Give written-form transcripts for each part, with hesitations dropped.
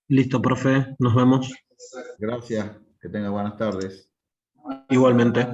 Listo, profe, nos vemos. Gracias, que tenga buenas tardes. Igualmente.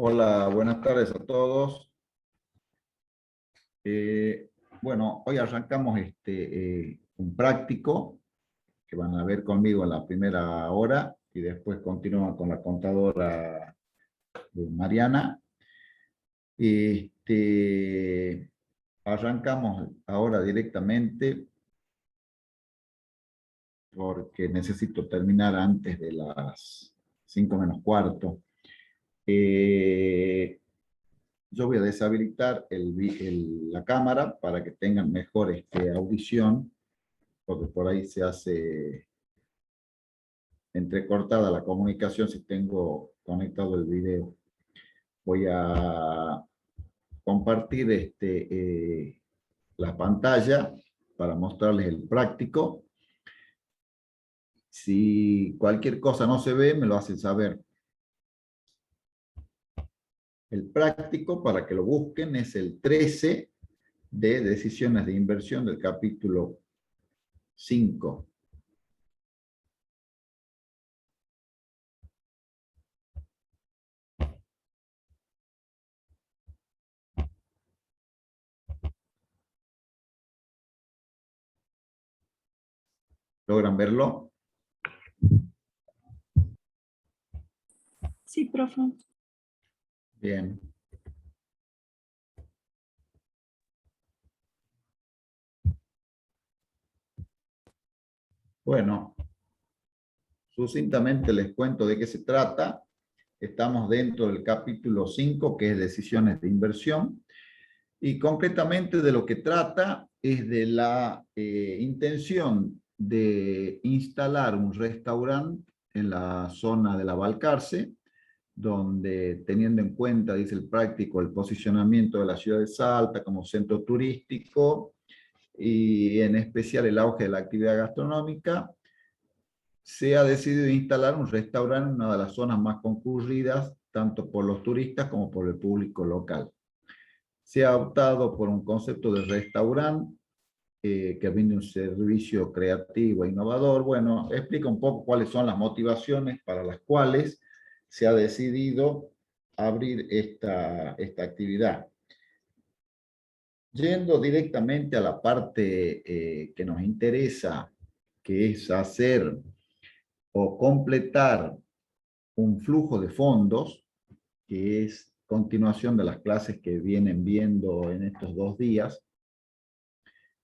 Hola, buenas tardes a todos. Bueno, hoy arrancamos un práctico que van a ver conmigo en la primera hora y después continúan con la contadora Mariana. Arrancamos ahora directamente porque necesito terminar antes de las 5 menos cuarto. Yo voy a deshabilitar la cámara para que tengan mejor audición, porque por ahí se hace entrecortada la comunicación si tengo conectado el video. Voy a compartir la pantalla para mostrarles el práctico. Si cualquier cosa no se ve, me lo hacen saber. El práctico, para que lo busquen, es el 13 de decisiones de inversión del capítulo 5. ¿Logran verlo? Sí, profe. Bien. Bueno, sucintamente les cuento de qué se trata. Estamos dentro del capítulo 5, que es decisiones de inversión, y concretamente de lo que trata es de la intención de instalar un restaurante en la zona de la Balcarce, donde, teniendo en cuenta, dice el práctico, el posicionamiento de la ciudad de Salta como centro turístico y en especial el auge de la actividad gastronómica, se ha decidido instalar un restaurante en una de las zonas más concurridas, tanto por los turistas como por el público local. Se ha optado por un concepto de restaurante que brinde un servicio creativo e innovador. Bueno, explica un poco cuáles son las motivaciones para las cuales se ha decidido abrir esta actividad. Yendo directamente a la parte que nos interesa, que es hacer o completar un flujo de fondos, que es continuación de las clases que vienen viendo en estos 2 días,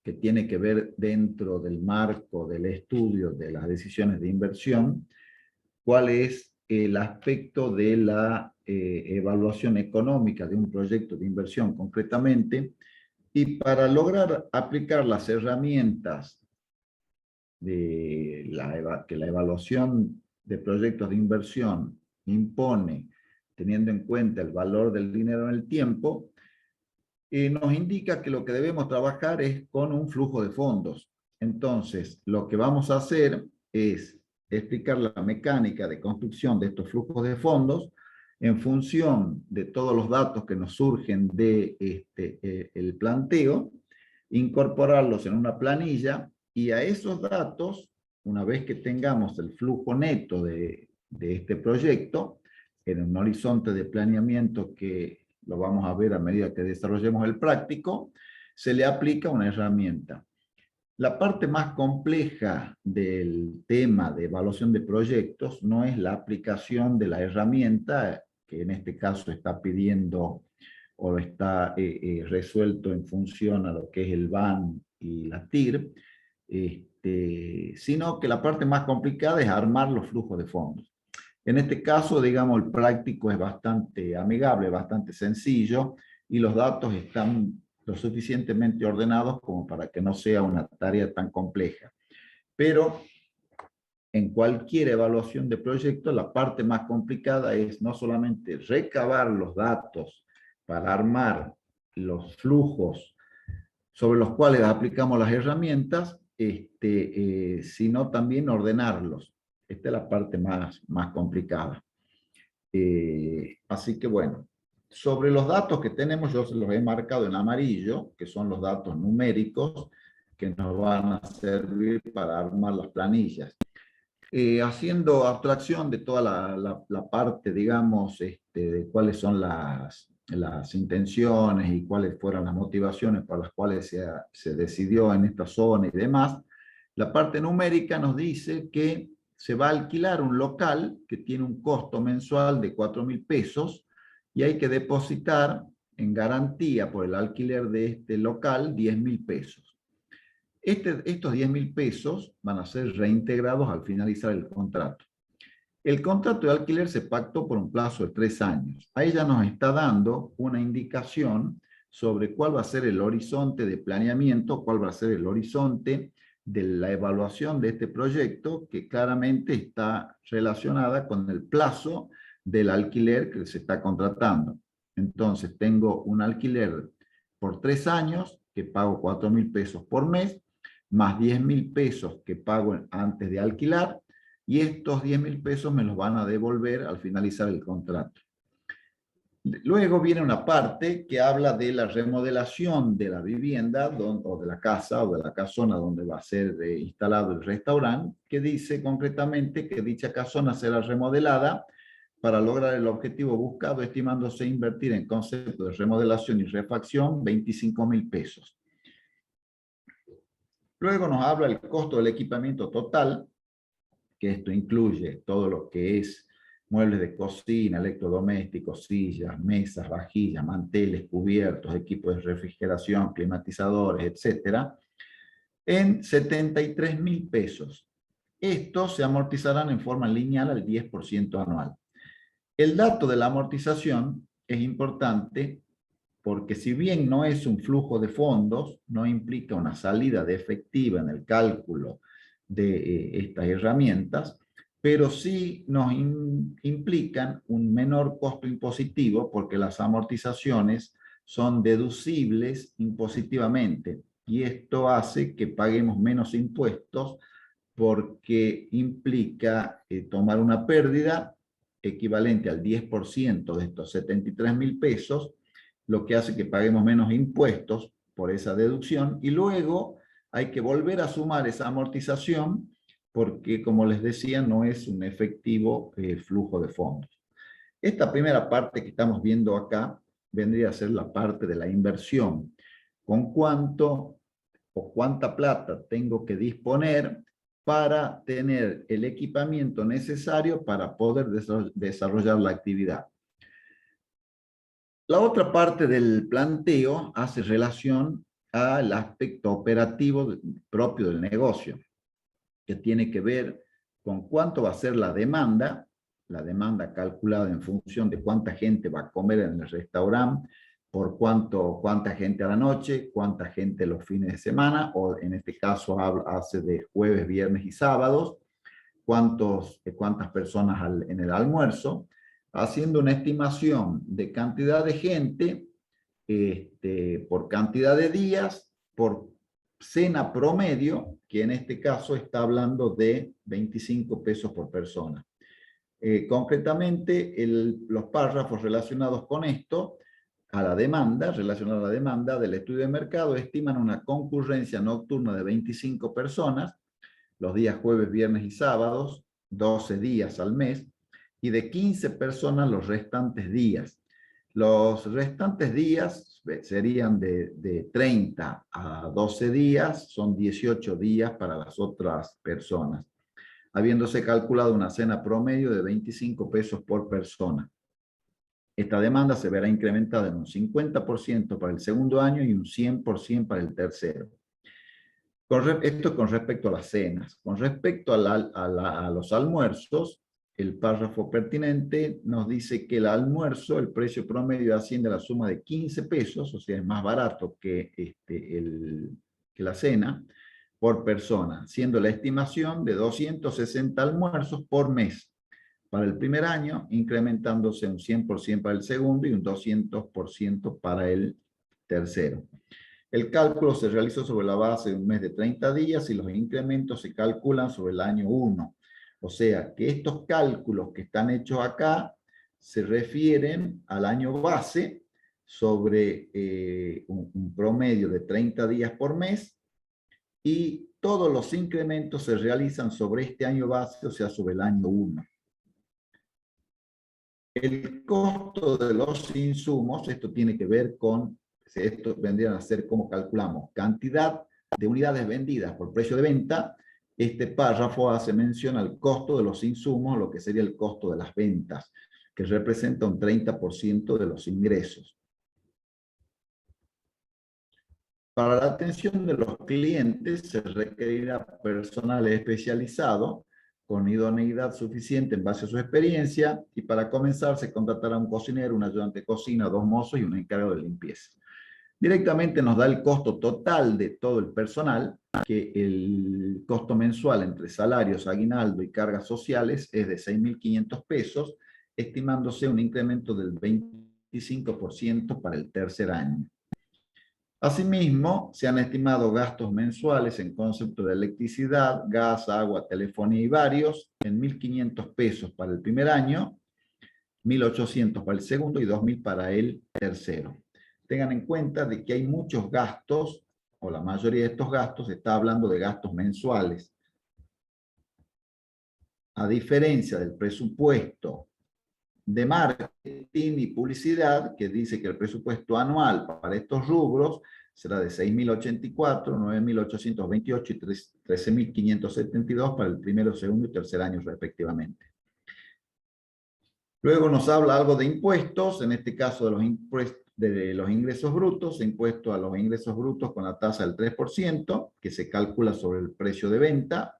que tiene que ver dentro del marco del estudio de las decisiones de inversión, cuál es el aspecto de la evaluación económica de un proyecto de inversión concretamente, y para lograr aplicar las herramientas que la evaluación de proyectos de inversión impone, teniendo en cuenta el valor del dinero en el tiempo, nos indica que lo que debemos trabajar es con un flujo de fondos. Entonces, lo que vamos a hacer es explicar la mecánica de construcción de estos flujos de fondos en función de todos los datos que nos surgen de el planteo, incorporarlos en una planilla, y a esos datos, una vez que tengamos el flujo neto de este proyecto, en un horizonte de planeamiento que lo vamos a ver a medida que desarrollemos el práctico, se le aplica una herramienta. La parte más compleja del tema de evaluación de proyectos no es la aplicación de la herramienta, que en este caso está pidiendo o está resuelto en función a lo que es el BAN y la TIR, sino que la parte más complicada es armar los flujos de fondos. En este caso, digamos, el práctico es bastante amigable, bastante sencillo, y los datos están lo suficientemente ordenados como para que no sea una tarea tan compleja. Pero en cualquier evaluación de proyecto, la parte más complicada es no solamente recabar los datos para armar los flujos sobre los cuales aplicamos las herramientas, sino también ordenarlos. Esta es la parte más complicada. Así que bueno, sobre los datos que tenemos, yo se los he marcado en amarillo, que son los datos numéricos que nos van a servir para armar las planillas. Haciendo abstracción de toda la parte, digamos, de cuáles son las intenciones y cuáles fueron las motivaciones por las cuales se decidió en esta zona y demás, la parte numérica nos dice que se va a alquilar un local que tiene un costo mensual de 4.000 pesos y hay que depositar en garantía por el alquiler de este local 10.000 pesos. Estos 10.000 pesos van a ser reintegrados al finalizar el contrato. El contrato de alquiler se pactó por un plazo de 3 años. Ahí ya nos está dando una indicación sobre cuál va a ser el horizonte de planeamiento, cuál va a ser el horizonte de la evaluación de este proyecto, que claramente está relacionada con el plazo del alquiler que se está contratando. Entonces, tengo un alquiler por 3 años, que pago 4.000 pesos por mes, más 10.000 pesos que pago antes de alquilar, y estos 10.000 pesos me los van a devolver al finalizar el contrato. Luego viene una parte que habla de la remodelación de la vivienda o de la casa o de la casona donde va a ser instalado el restaurante, que dice concretamente que dicha casona será remodelada para lograr el objetivo buscado, estimándose invertir en concepto de remodelación y refacción 25.000 pesos. Luego nos habla el costo del equipamiento total, que esto incluye todo lo que es muebles de cocina, electrodomésticos, sillas, mesas, vajillas, manteles, cubiertos, equipos de refrigeración, climatizadores, etcétera, en 73.000 pesos. Estos se amortizarán en forma lineal al 10% anual. El dato de la amortización es importante porque si bien no es un flujo de fondos, no implica una salida de efectiva en el cálculo de estas herramientas, pero sí nos implican un menor costo impositivo porque las amortizaciones son deducibles impositivamente, y esto hace que paguemos menos impuestos porque implica tomar una pérdida equivalente al 10% de estos 73.000 pesos, lo que hace que paguemos menos impuestos por esa deducción, y luego hay que volver a sumar esa amortización porque, como les decía, no es un efectivo flujo de fondos. Esta primera parte que estamos viendo acá vendría a ser la parte de la inversión. ¿Con cuánto o cuánta plata tengo que disponer para tener el equipamiento necesario para poder desarrollar la actividad? La otra parte del planteo hace relación al aspecto operativo propio del negocio, que tiene que ver con cuánto va a ser la demanda calculada en función de cuánta gente va a comer en el restaurante, por cuánta gente a la noche, cuánta gente los fines de semana, o en este caso hace de jueves, viernes y sábados, cuántas personas en el almuerzo, haciendo una estimación de cantidad de gente, por cantidad de días, por cena promedio, que en este caso está hablando de 25 pesos por persona. Concretamente, los párrafos relacionados con esto, relacionados a la demanda del estudio de mercado, estiman una concurrencia nocturna de 25 personas, los días jueves, viernes y sábados, 12 días al mes, y de 15 personas los restantes días. Los restantes días serían de 30 a 12 días, son 18 días para las otras personas, habiéndose calculado una cena promedio de 25 pesos por persona. Esta demanda se verá incrementada en un 50% para el segundo año y un 100% para el tercero. Esto con respecto a las cenas. Con respecto a los almuerzos, el párrafo pertinente nos dice que el almuerzo, el precio promedio asciende a la suma de 15 pesos, o sea, es más barato que la cena, por persona, siendo la estimación de 260 almuerzos por mes para el primer año, incrementándose un 100% para el segundo y un 200% para el tercero. El cálculo se realizó sobre la base de un mes de 30 días y los incrementos se calculan sobre el año 1. O sea, que estos cálculos que están hechos acá se refieren al año base sobre un promedio de 30 días por mes, y todos los incrementos se realizan sobre este año base, o sea, sobre el año 1. El costo de los insumos, esto tiene que ver con, esto vendrían a ser como calculamos cantidad de unidades vendidas por precio de venta. Este párrafo hace mención al costo de los insumos, lo que sería el costo de las ventas, que representa un 30% de los ingresos. Para la atención de los clientes se requerirá personal especializado con idoneidad suficiente en base a su experiencia, y para comenzar se contratará un cocinero, un ayudante de cocina, 2 mozos y un encargado de limpieza. Directamente nos da el costo total de todo el personal, que el costo mensual entre salarios, aguinaldo y cargas sociales es de 6.500 pesos, estimándose un incremento del 25% para el tercer año. Asimismo, se han estimado gastos mensuales en concepto de electricidad, gas, agua, telefonía y varios en 1.500 pesos para el primer año, 1.800 para el segundo y 2.000 para el tercero. Tengan en cuenta de que hay muchos gastos, o la mayoría de estos gastos está hablando de gastos mensuales. A diferencia del presupuesto de marketing y publicidad, que dice que el presupuesto anual para estos rubros será de 6.084, 9.828 y 13.572 para el primero, segundo y tercer año respectivamente. Luego nos habla algo de impuestos, en este caso de los ingresos brutos, impuesto a los ingresos brutos con la tasa del 3%, que se calcula sobre el precio de venta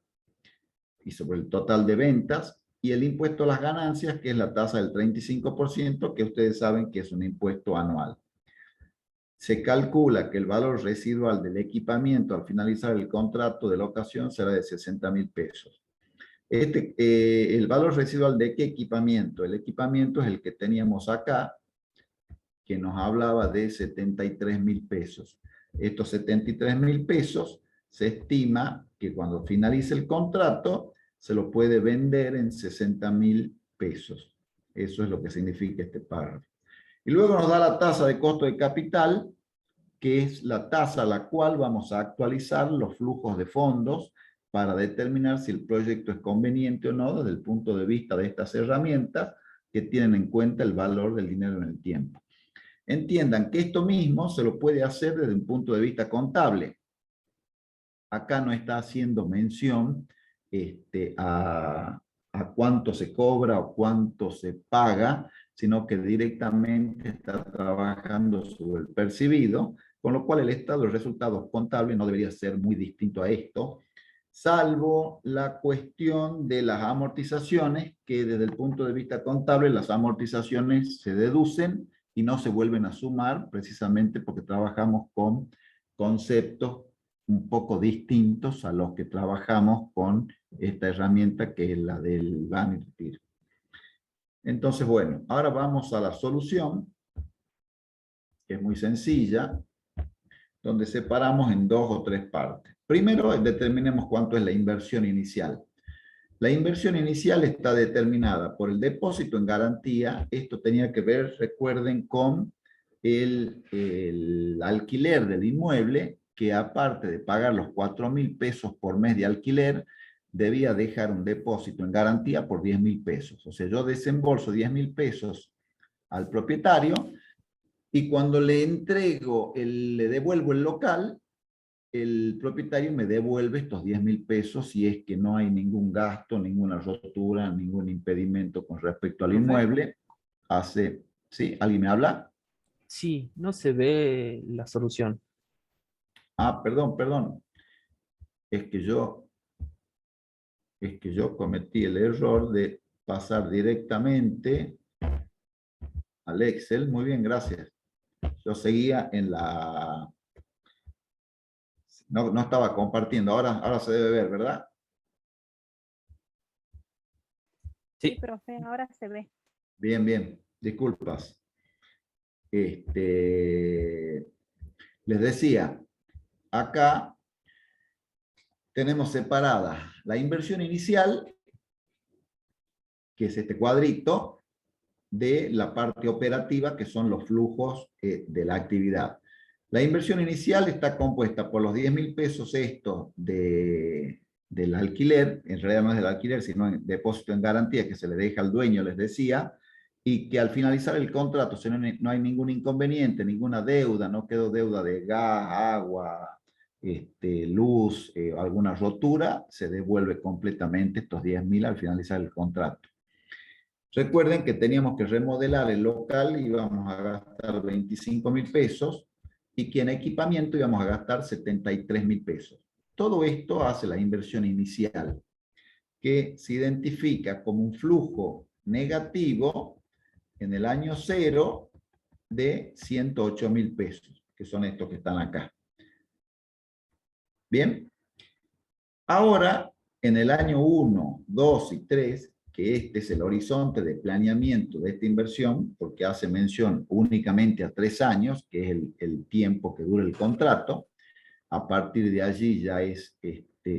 y sobre el total de ventas, y el impuesto a las ganancias, que es la tasa del 35%, que ustedes saben que es un impuesto anual. Se calcula que el valor residual del equipamiento al finalizar el contrato de locación será de 60.000 pesos. El valor residual de qué equipamiento? El equipamiento es el que teníamos acá, que nos hablaba de 73.000 pesos. Estos 73.000 pesos se estima que cuando finalice el contrato se lo puede vender en 60.000 pesos. Eso es lo que significa este párrafo. Y luego nos da la tasa de costo de capital, que es la tasa a la cual vamos a actualizar los flujos de fondos para determinar si el proyecto es conveniente o no desde el punto de vista de estas herramientas que tienen en cuenta el valor del dinero en el tiempo. Entiendan que esto mismo se lo puede hacer desde un punto de vista contable. Acá no está haciendo mención a cuánto se cobra o cuánto se paga, sino que directamente está trabajando sobre el percibido, con lo cual el estado de resultados contables no debería ser muy distinto a esto, salvo la cuestión de las amortizaciones, que desde el punto de vista contable las amortizaciones se deducen y no se vuelven a sumar, precisamente porque trabajamos con conceptos un poco distintos a los que trabajamos con esta herramienta que es la del Vanity. Entonces, bueno, ahora vamos a la solución, que es muy sencilla, donde separamos en 2 o 3 partes. Primero, determinemos cuánto es la inversión inicial. La inversión inicial está determinada por el depósito en garantía. Esto tenía que ver, recuerden, con el alquiler del inmueble, que aparte de pagar los 4.000 pesos por mes de alquiler, debía dejar un depósito en garantía por 10.000 pesos. O sea, yo desembolso 10.000 pesos al propietario y cuando le entrego, le devuelvo el local, el propietario me devuelve estos 10.000 pesos si es que no hay ningún gasto, ninguna rotura, ningún impedimento con respecto al inmueble. ¿Sí? ¿Alguien me habla? Sí, no se ve la solución. Ah, perdón. Es que yo cometí el error de pasar directamente al Excel. Muy bien, gracias. Yo seguía en la... No estaba compartiendo. Ahora se debe ver, ¿verdad? Sí, profe, ahora se ve. Bien. Disculpas. Les decía, acá tenemos separada la inversión inicial, que es este cuadrito, de la parte operativa, que son los flujos de la actividad. La inversión inicial está compuesta por los 10.000 pesos estos del alquiler, en realidad no es del alquiler, sino en depósito en garantía que se le deja al dueño, les decía, y que al finalizar el contrato, si no hay ningún inconveniente, ninguna deuda, no quedó deuda de gas, agua, luz, alguna rotura, se devuelve completamente estos 10.000 al finalizar el contrato. Recuerden que teníamos que remodelar el local y íbamos a gastar 25.000 pesos y que en equipamiento íbamos a gastar 73.000 pesos. Todo esto hace la inversión inicial, que se identifica como un flujo negativo en el año 0 de 108.000 pesos, que son estos que están acá. Bien. Ahora, en el año 1, 2 y 3, que este es el horizonte de planeamiento de esta inversión, porque hace mención únicamente a 3 años, que es el tiempo que dura el contrato. A partir de allí ya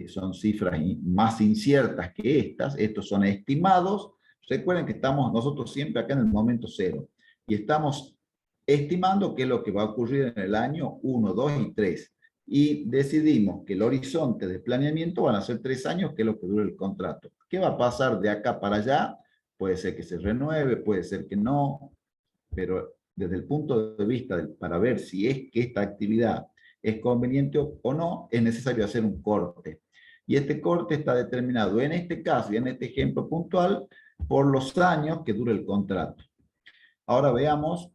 son cifras más inciertas que estas. Estos son estimados. Recuerden que estamos nosotros siempre acá en el momento 0 y estamos estimando qué es lo que va a ocurrir en el año 1, 2 y 3. Y decidimos que el horizonte de planeamiento van a ser 3 años, que es lo que dura el contrato. ¿Qué va a pasar de acá para allá? Puede ser que se renueve, puede ser que no, pero desde el punto de vista para ver si es que esta actividad es conveniente o no, es necesario hacer un corte. Y este corte está determinado en este caso y en este ejemplo puntual por los años que dura el contrato. Ahora veamos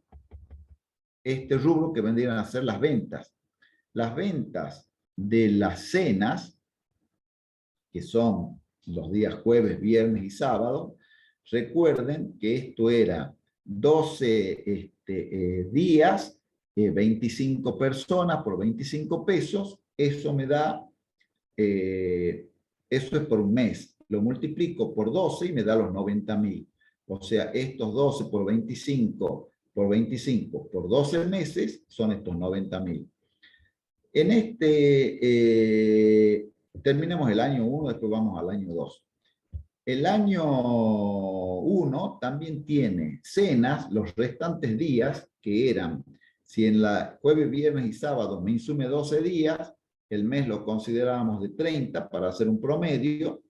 este rubro que vendrían a ser las ventas. Las ventas de las cenas, que son los días jueves, viernes y sábado, recuerden que esto era 12 días, 25 personas por 25 pesos, eso me da, eso es por un mes, lo multiplico por 12 y me da los 90.000. O sea, estos 12 por 25 por 12 meses son estos 90.000. En terminemos el año 1, después vamos al año 2. El año 1 también tiene cenas, los restantes días, que eran, si en la jueves, viernes y sábado me insume 12 días, el mes lo considerábamos de 30 para hacer un promedio,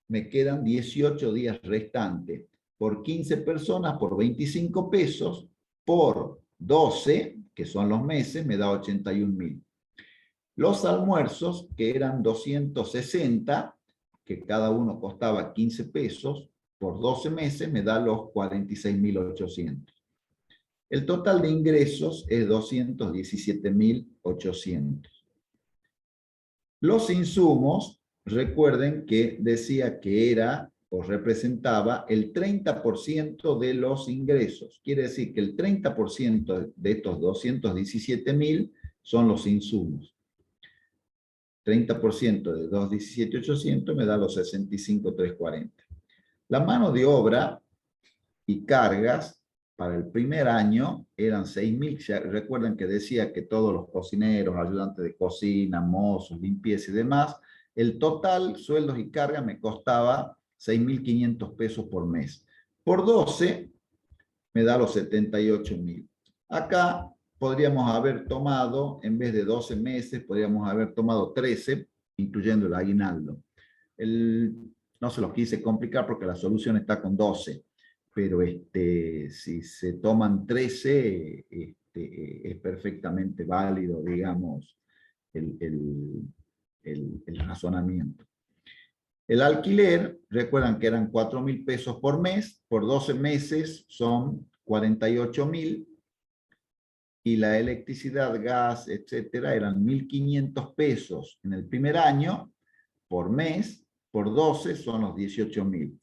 me quedan 18 días restantes. Por 15 personas, por 25 pesos, por 12, que son los meses, me da 81.000. Los almuerzos, que eran 260, que cada uno costaba 15 pesos, por 12 meses me da los 46.800. El total de ingresos es 217.800. Los insumos, recuerden que decía que era o representaba el 30% de los ingresos. Quiere decir que el 30% de estos 217.000 son los insumos. 30% de 217.800 me da los 65.340. La mano de obra y cargas para el primer año eran 6.000. Recuerden que decía que todos los cocineros, ayudantes de cocina, mozos, limpieza y demás, el total, sueldos y cargas, me costaba 6.500 pesos por mes. Por 12 me da los 78.000. Acá podríamos haber tomado, en vez de 12 meses, podríamos haber tomado 13, incluyendo el aguinaldo. No se los quise complicar porque la solución está con 12. Pero si se toman 13, es perfectamente válido, digamos, el razonamiento. El alquiler, recuerdan que eran 4.000 pesos por mes, por 12 meses son 48.000, y la electricidad, gas, etcétera, eran 1.500 pesos en el primer año por mes, por 12 son los 18.000.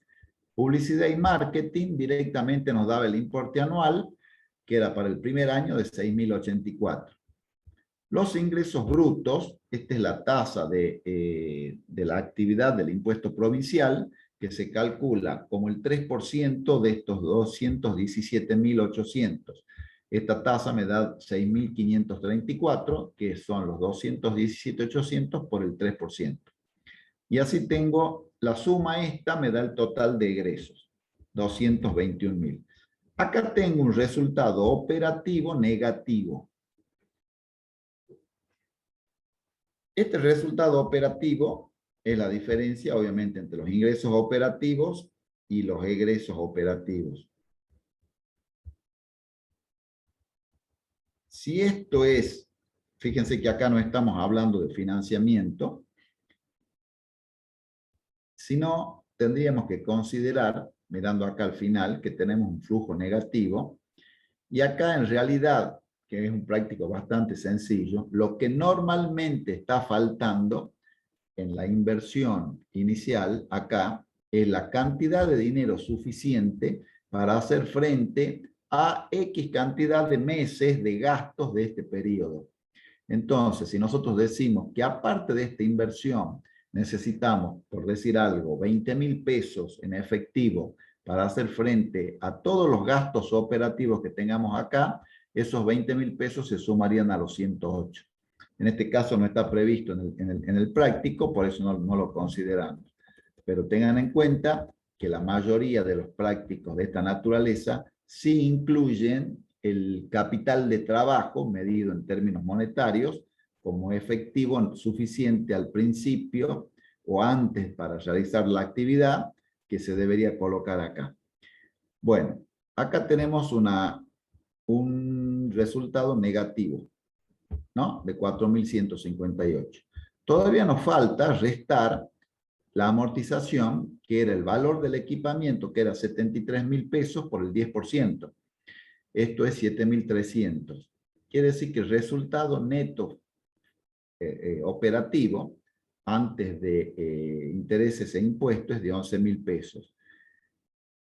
Publicidad y marketing directamente nos daba el importe anual, que era para el primer año de 6.084. Los ingresos brutos, esta es la tasa de la actividad del impuesto provincial, que se calcula como el 3% de estos 217.800. Esta tasa me da 6.534, que son los 217.800 por el 3%. Y así tengo la suma esta, me da el total de egresos, 221.000. Acá tengo un resultado operativo negativo. Este resultado operativo es la diferencia, obviamente, entre los ingresos operativos y los egresos operativos. Si esto es, fíjense que acá no estamos hablando de financiamiento, sino tendríamos que considerar, mirando acá al final, que tenemos un flujo negativo, y acá en realidad, que es un práctico bastante sencillo, lo que normalmente está faltando en la inversión inicial acá es la cantidad de dinero suficiente para hacer frente a X cantidad de meses de gastos de este periodo. Entonces, si nosotros decimos que aparte de esta inversión necesitamos, por decir algo, 20.000 pesos en efectivo para hacer frente a todos los gastos operativos que tengamos acá, esos 20.000 pesos se sumarían a los 108. En este caso no está previsto en el práctico, por eso no lo consideramos. Pero tengan en cuenta que la mayoría de los prácticos de esta naturaleza sí incluyen el capital de trabajo medido en términos monetarios como efectivo suficiente al principio o antes para realizar la actividad que se debería colocar acá. Bueno, acá tenemos un resultado negativo, ¿no? De 4.158. Todavía nos falta restar la amortización, que era el valor del equipamiento, que era 73.000 pesos por el 10%. Esto es 7.300. Quiere decir que el resultado neto operativo, antes de intereses e impuestos, es de 11.000 pesos.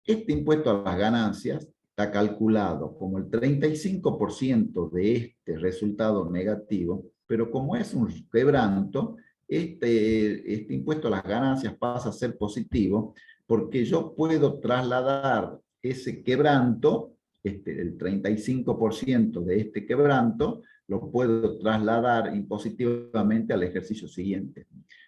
Este impuesto a las ganancias está calculado como el 35% de este resultado negativo, pero como es un quebranto, este impuesto a las ganancias pasa a ser positivo porque yo puedo trasladar ese quebranto, el 35% de este quebranto, lo puedo trasladar impositivamente al ejercicio siguiente.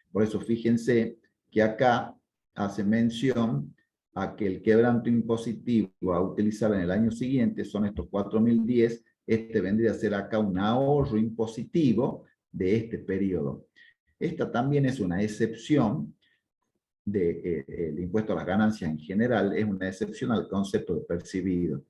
Por eso fíjense que acá hace mención a que el quebranto impositivo a utilizar en el año siguiente son estos 4.010, vendría a ser acá un ahorro impositivo de este periodo. Esta también es una excepción del impuesto a las ganancias en general, es una excepción al concepto de percibido.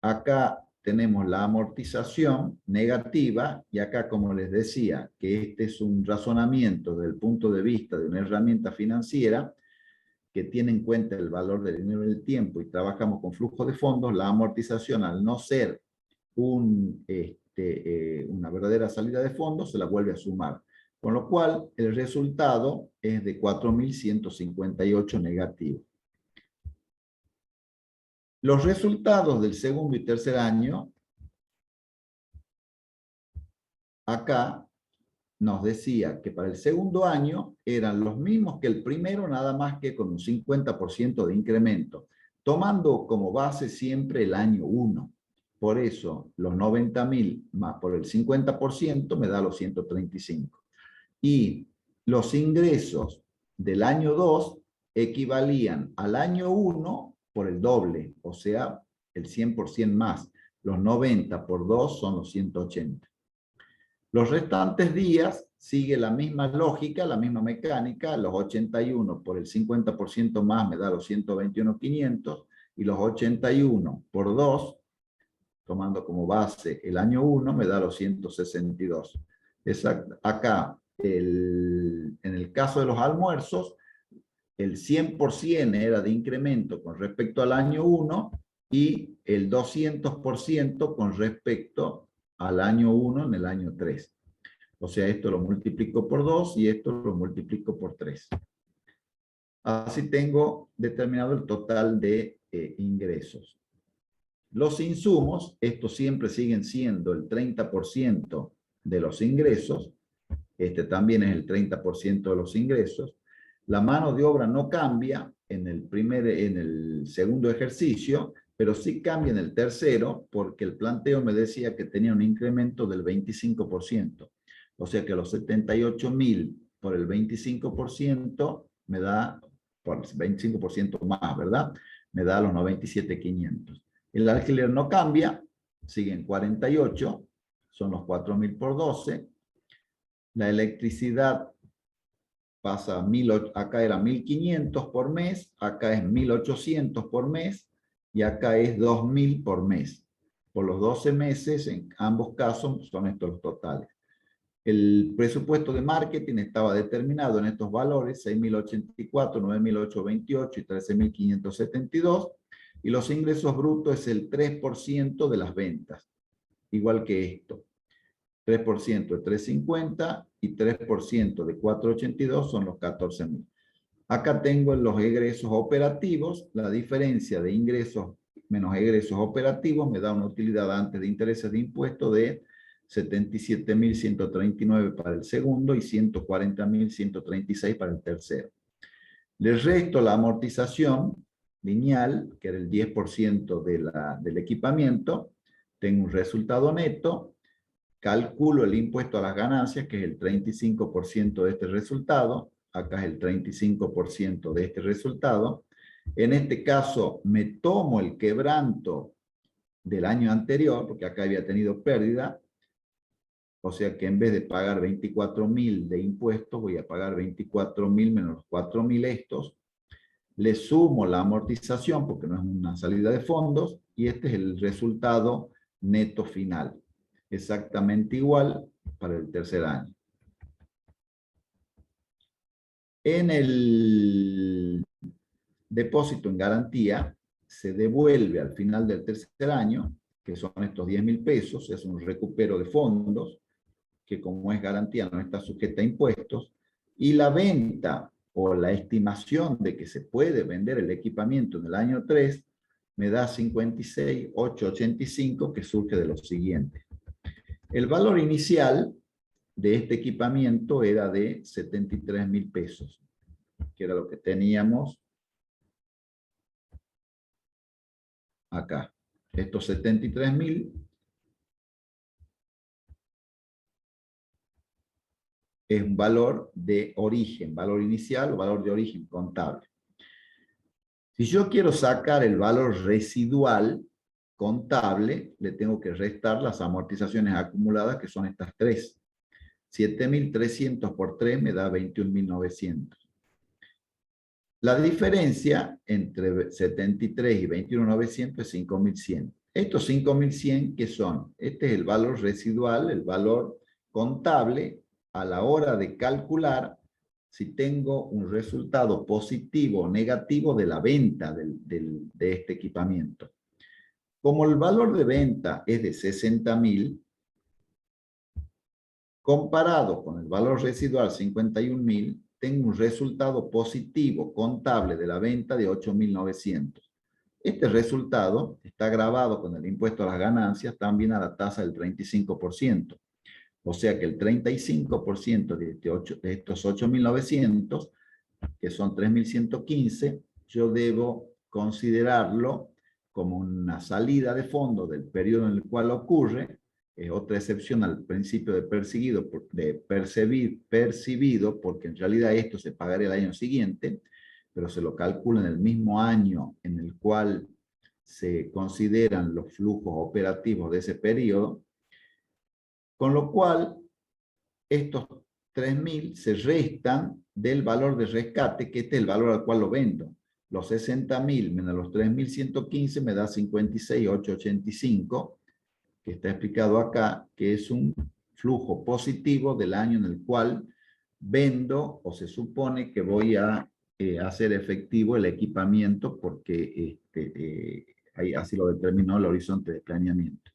Acá tenemos la amortización negativa, y acá, como les decía, que este es un razonamiento desde el punto de vista de una herramienta financiera que tiene en cuenta el valor del dinero en el tiempo y trabajamos con flujo de fondos. La amortización, al no ser una verdadera salida de fondos, se la vuelve a sumar. Con lo cual, el resultado es de 4.158 negativo. Los resultados del segundo y tercer año, acá nos decía que para el segundo año eran los mismos que el primero, nada más que con un 50% de incremento, tomando como base siempre el año 1. Por eso, los 90.000 más por el 50% me da los 135. Y los ingresos del año 2 equivalían al año 1 por el doble, o sea, el 100% más. Los 90 por 2 son los 180. Los restantes días sigue la misma lógica, la misma mecánica. Los 81 por el 50% más me da los 121.500, y los 81 por 2, tomando como base el año 1, me da los 162. Exacto. Acá, en el caso de los almuerzos, el 100% era de incremento con respecto al año 1 y el 200% con respecto al año 1 en el año 3. O sea, esto lo multiplico por 2 y esto lo multiplico por 3. Así tengo determinado el total de ingresos. Los insumos, estos siempre siguen siendo el 30% de los ingresos. Este también es el 30% de los ingresos. La mano de obra no cambia en el segundo ejercicio, pero sí cambia en el tercero, porque el planteo me decía que tenía un incremento del 25%. O sea que los 78.000 por el 25% me da, por el 25% más, ¿verdad? Me da los 97.500. El alquiler no cambia, sigue en 48, son los 4.000 por 12. La electricidad pasa a acá era 1.500 por mes, acá es 1.800 por mes, y acá es 2.000 por mes. Por los 12 meses, en ambos casos, son estos los totales. El presupuesto de marketing estaba determinado en estos valores: 6.084, 9.828 y 13.572. Y los ingresos brutos es el 3% de las ventas, igual que esto. 3% de 350 y 3% de 482 son los 14.000. Acá tengo los egresos operativos. La diferencia de ingresos menos egresos operativos me da una utilidad antes de intereses de impuestos de 77.139 para el segundo y 140.136 para el tercero. Le resto la amortización lineal, que era el 10% del equipamiento. Tengo un resultado neto. Calculo el impuesto a las ganancias, que es el 35% de este resultado. Acá es el 35% de este resultado. En este caso, me tomo el quebranto del año anterior, porque acá había tenido pérdida. O sea que en vez de pagar 24.000 de impuestos, voy a pagar 24.000 menos los 4.000 estos. Le sumo la amortización, porque no es una salida de fondos, y este es el resultado neto final. Exactamente igual para el tercer año. En el depósito en garantía, se devuelve al final del tercer año, que son estos 10.000 pesos, es un recupero de fondos, que como es garantía no está sujeta a impuestos, y la venta o la estimación de que se puede vender el equipamiento en el año 3, me da 56.885, que surge de lo siguiente. El valor inicial de este equipamiento era de 73.000 pesos, que era lo que teníamos acá. Estos 73.000 es un valor de origen, valor inicial o valor de origen contable. Si yo quiero sacar el valor residual contable, le tengo que restar las amortizaciones acumuladas, que son estas tres. 7.300 por 3 me da 21.900. La diferencia entre 73 y 21.900 es 5.100. Estos 5.100, ¿qué son? Este es el valor residual, el valor contable a la hora de calcular si tengo un resultado positivo o negativo de la venta de este equipamiento. Como el valor de venta es de 60.000, comparado con el valor residual 51.000, tengo un resultado positivo contable de la venta de 8.900. Este resultado está grabado con el impuesto a las ganancias también a la tasa del 35%. O sea que el 35% de estos 8.900, que son 3.115, yo debo considerarlo como una salida de fondo del periodo en el cual ocurre. Es otra excepción al principio de percibido, porque en realidad esto se pagaría el año siguiente, pero se lo calcula en el mismo año en el cual se consideran los flujos operativos de ese periodo, con lo cual estos 3.000 se restan del valor de rescate, que este es el valor al cual lo vendo. Los 60.000 menos los 3.115 me da 56.885, que está explicado acá, que es un flujo positivo del año en el cual vendo o se supone que voy a hacer efectivo el equipamiento porque así lo determinó el horizonte de planeamiento.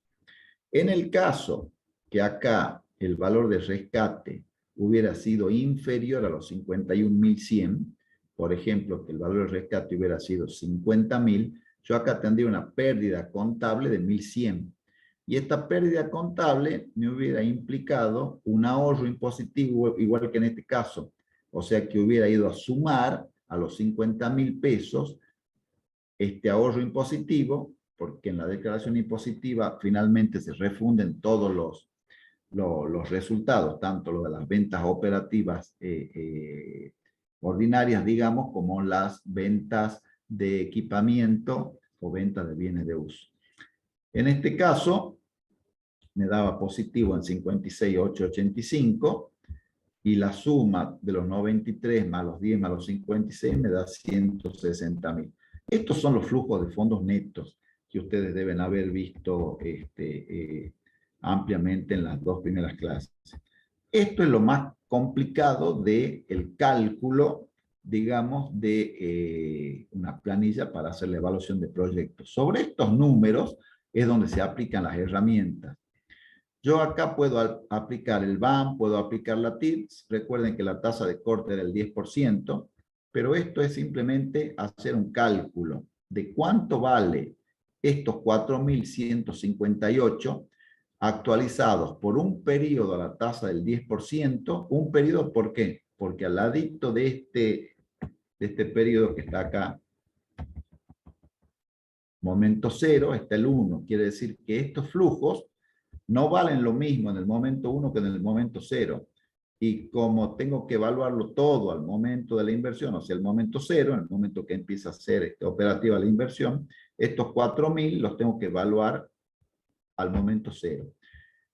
En el caso que acá el valor de rescate hubiera sido inferior a los 51.100, por ejemplo, que el valor de rescate hubiera sido 50.000, yo acá tendría una pérdida contable de 1.100. Y esta pérdida contable me hubiera implicado un ahorro impositivo, igual que en este caso. O sea que hubiera ido a sumar a los 50.000 pesos este ahorro impositivo, porque en la declaración impositiva finalmente se refunden todos los resultados, tanto los de las ventas operativas ordinarias, digamos, como las ventas de equipamiento o ventas de bienes de uso. En este caso, me daba positivo en 56.885 y la suma de los 93 más los 10 más los 56 me da 160.000. Estos son los flujos de fondos netos que ustedes deben haber visto ampliamente en las dos primeras clases. Esto es lo más complicado del cálculo, digamos, de una planilla para hacer la evaluación de proyectos. Sobre estos números es donde se aplican las herramientas. Yo acá puedo aplicar el BAM, puedo aplicar la TIPS. Recuerden que la tasa de corte era el 10%, pero esto es simplemente hacer un cálculo de cuánto vale estos 4.158 actualizados por un periodo a la tasa del 10%. Un periodo, ¿por qué? Porque al ladito de este periodo que está acá, momento cero, está el 1. Quiere decir que estos flujos no valen lo mismo en el momento 1 que en el momento 0. Y como tengo que evaluarlo todo al momento de la inversión, o sea, el momento 0, en el momento que empieza a ser operativa la inversión, estos 4.000 los tengo que evaluar al momento 0.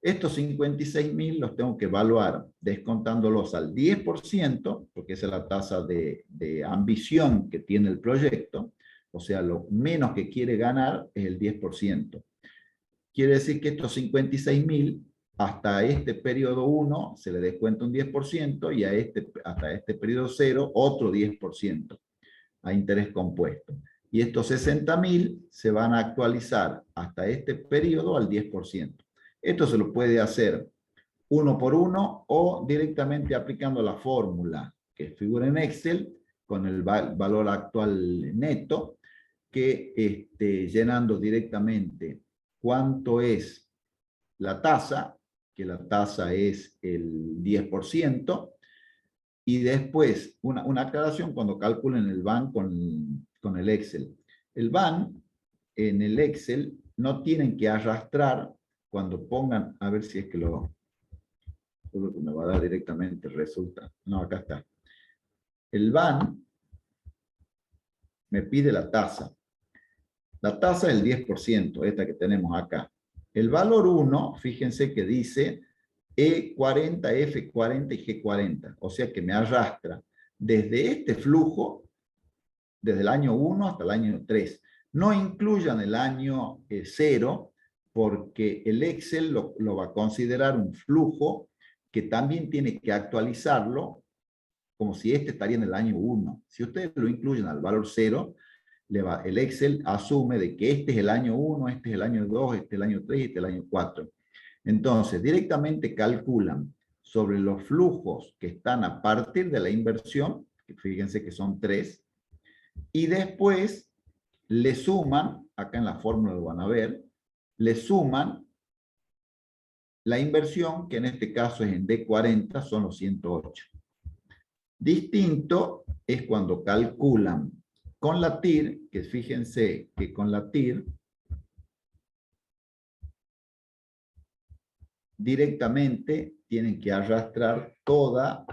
Estos 56.000 los tengo que evaluar descontándolos al 10%, porque esa es la tasa de ambición que tiene el proyecto, o sea, lo menos que quiere ganar es el 10%. Quiere decir que estos 56.000, hasta este periodo 1 se le descuenta un 10% y hasta este periodo 0 otro 10% a interés compuesto. Y estos 60.000 se van a actualizar hasta este periodo al 10%. Esto se lo puede hacer uno por uno o directamente aplicando la fórmula que figura en Excel con el valor actual neto, que llenando directamente cuánto es la tasa, que la tasa es el 10%, y después una aclaración cuando calculen el BAN con el Excel. El BAN en el Excel no tienen que arrastrar cuando pongan, a ver si es que me va a dar directamente el resultado. No, acá está. El BAN me pide la tasa. La tasa es el 10%, esta que tenemos acá. El valor 1, fíjense que dice E40, F40 y G40. O sea que me arrastra desde este flujo, desde el año 1 hasta el año 3. No incluyan el año 0, porque el Excel lo va a considerar un flujo que también tiene que actualizarlo como si este estaría en el año 1. Si ustedes lo incluyen al valor 0, el Excel asume de que este es el año 1, este es el año 2, este es el año 3 y este es el año 4. Entonces, directamente calculan sobre los flujos que están a partir de la inversión, que fíjense que son 3, y después le suman, acá en la fórmula lo van a ver, le suman la inversión, que en este caso es en D40, son los 108. Distinto es cuando calculan con la TIR, que fíjense que con la TIR directamente tienen que arrastrar toda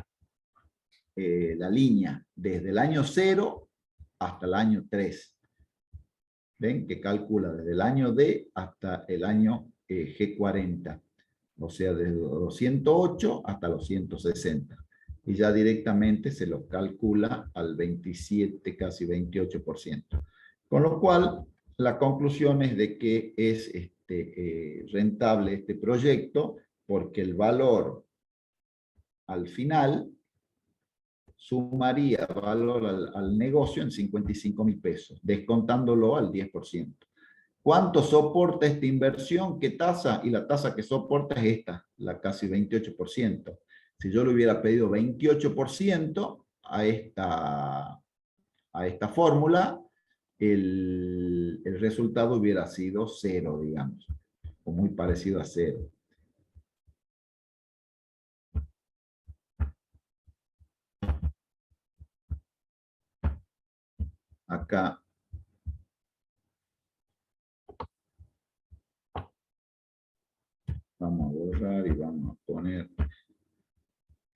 la línea, desde el año 0 hasta el año 3. ¿Ven? Que calcula desde el año D hasta el año G40. O sea, desde los 108 hasta los 160. Y ya directamente se lo calcula al 27, casi 28%. Con lo cual, la conclusión es de que es rentable este proyecto, porque el valor al final sumaría valor al negocio en 55.000 pesos, descontándolo al 10%. ¿Cuánto soporta esta inversión? ¿Qué tasa? Y la tasa que soporta es esta, la casi 28%. Si yo le hubiera pedido 28% a esta fórmula, el resultado hubiera sido 0, digamos, o muy parecido a 0. Acá vamos a borrar y vamos a poner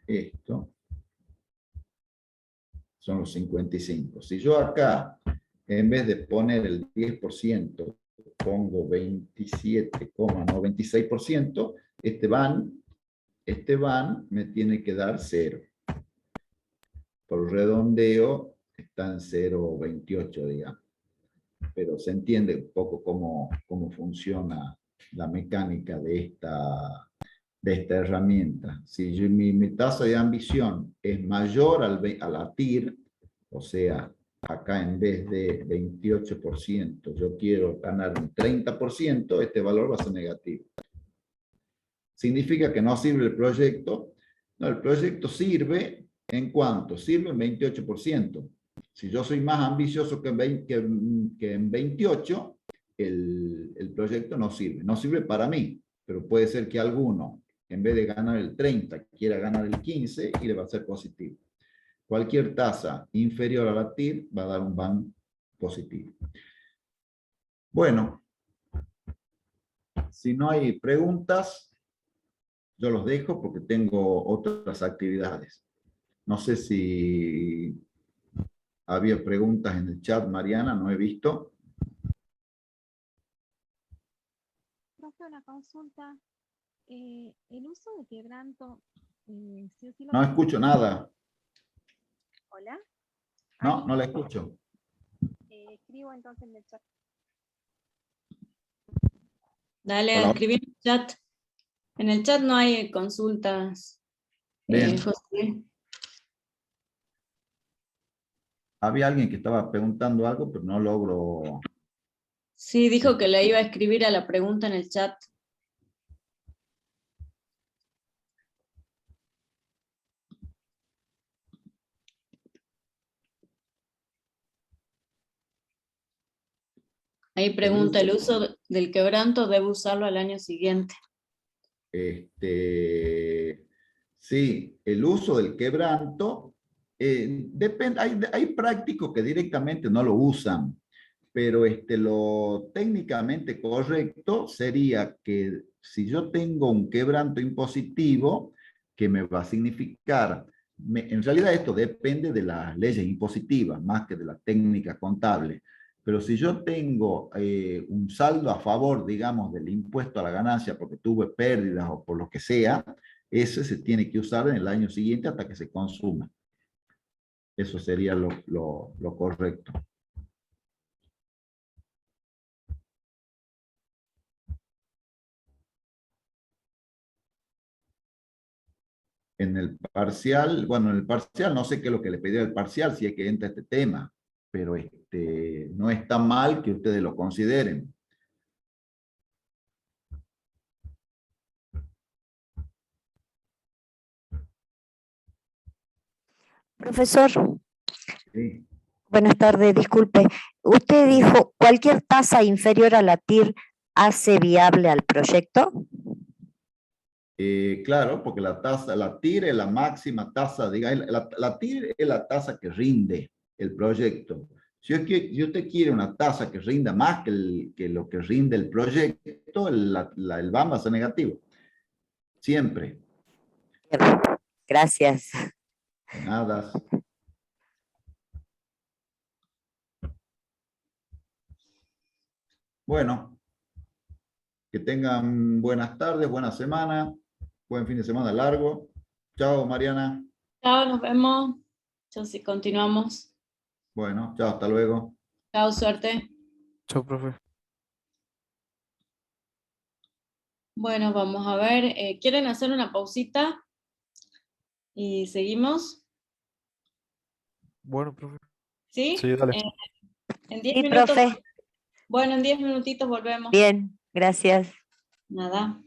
esto. Son los 55. Si yo acá, en vez de poner el 10%, pongo 27,96%, este van me tiene que dar 0. Por redondeo está en 0,28, digamos. Pero se entiende un poco cómo funciona la mecánica de esta herramienta. Si mi tasa de ambición es mayor a la TIR, o sea, acá en vez de 28%, yo quiero ganar un 30%, este valor va a ser negativo. ¿Significa que no sirve el proyecto? No, el proyecto sirve en cuánto? Sirve en 28%. Si yo soy más ambicioso que en 28, el proyecto no sirve. No sirve para mí, pero puede ser que alguno, en vez de ganar el 30, quiera ganar el 15 y le va a ser positivo. Cualquier tasa inferior a la TIR va a dar un BAN positivo. Bueno, si no hay preguntas, yo los dejo porque tengo otras actividades. No sé si había preguntas en el chat, Mariana, no he visto. Profe, una consulta. El uso de quebranto, sí o sí lo No escucho nada. Hola. No, no la escucho. Escribo entonces en el chat. Dale Hola. a escribir en el chat. En el chat no hay consultas, Bien. José. Había alguien que estaba preguntando algo, pero no logro. Sí, dijo que le iba a escribir a la pregunta en el chat. Ahí pregunta, ¿el uso del quebranto debe usarlo al año siguiente? Sí, el uso del quebranto, depende, hay prácticos que directamente no lo usan, pero lo técnicamente correcto sería que si yo tengo un quebranto impositivo, que me va a significar, en realidad esto depende de las leyes impositivas, más que de la técnica contable. Pero si yo tengo un saldo a favor, digamos, del impuesto a la ganancia porque tuve pérdidas o por lo que sea, ese se tiene que usar en el año siguiente hasta que se consuma. Eso sería lo correcto. En el parcial, bueno, en el parcial no sé qué es lo que le pedí el parcial, si es que entra este tema, pero no está mal que ustedes lo consideren. Profesor, Sí. buenas tardes, disculpe. Usted dijo, ¿cualquier tasa inferior a la TIR hace viable al proyecto? Claro, porque la tasa, la TIR es la máxima tasa, diga, la TIR es la tasa que rinde el proyecto. Si usted quiere una tasa que rinda más que lo que rinde el proyecto, el BAM va a ser negativo. Siempre. Bien, gracias. Nada. Bueno, que tengan buenas tardes, buena semana, buen fin de semana largo. Chao, Mariana. Chao, nos vemos. Chao, sí, continuamos. Bueno, chao, hasta luego. Chao, suerte. Chao, profe. Bueno, vamos a ver. ¿Quieren hacer una pausita? Y seguimos. Bueno, profe. ¿Sí? Sí, dale. En 10 Sí, minutos. profe. Bueno, en 10 minutitos volvemos. Bien, gracias. Nada.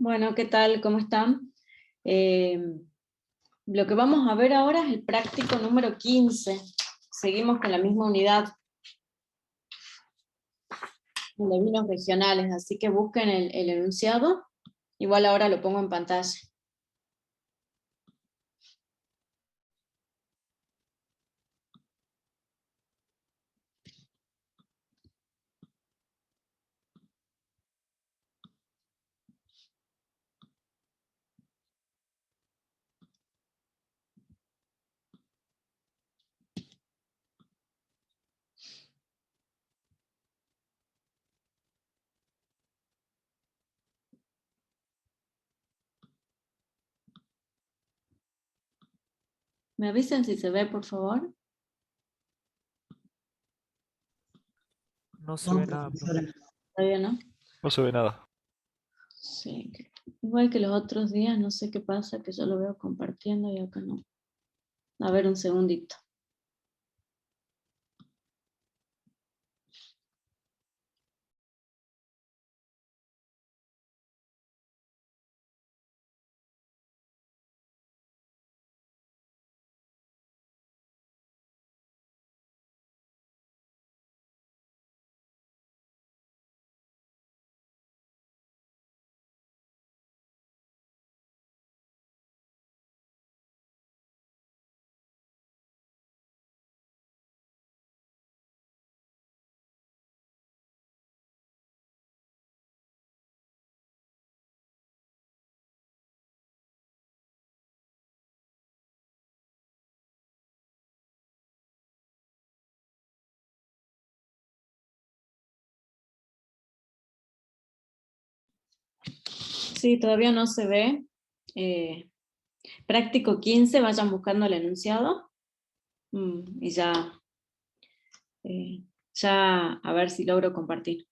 Bueno, ¿qué tal? ¿Cómo están? Lo que vamos a ver ahora es el práctico número 15. Seguimos con la misma unidad de vinos regionales, así que busquen el enunciado. Igual ahora lo pongo en pantalla. ¿Me avisan si se ve, por favor? No se ve nada, profe. Todavía no. No se ve nada. Sí, igual que los otros días, no sé qué pasa, que yo lo veo compartiendo y acá no. A ver, un segundito. Sí, todavía no se ve. Práctico 15, vayan buscando el enunciado. Y ya a ver si logro compartir.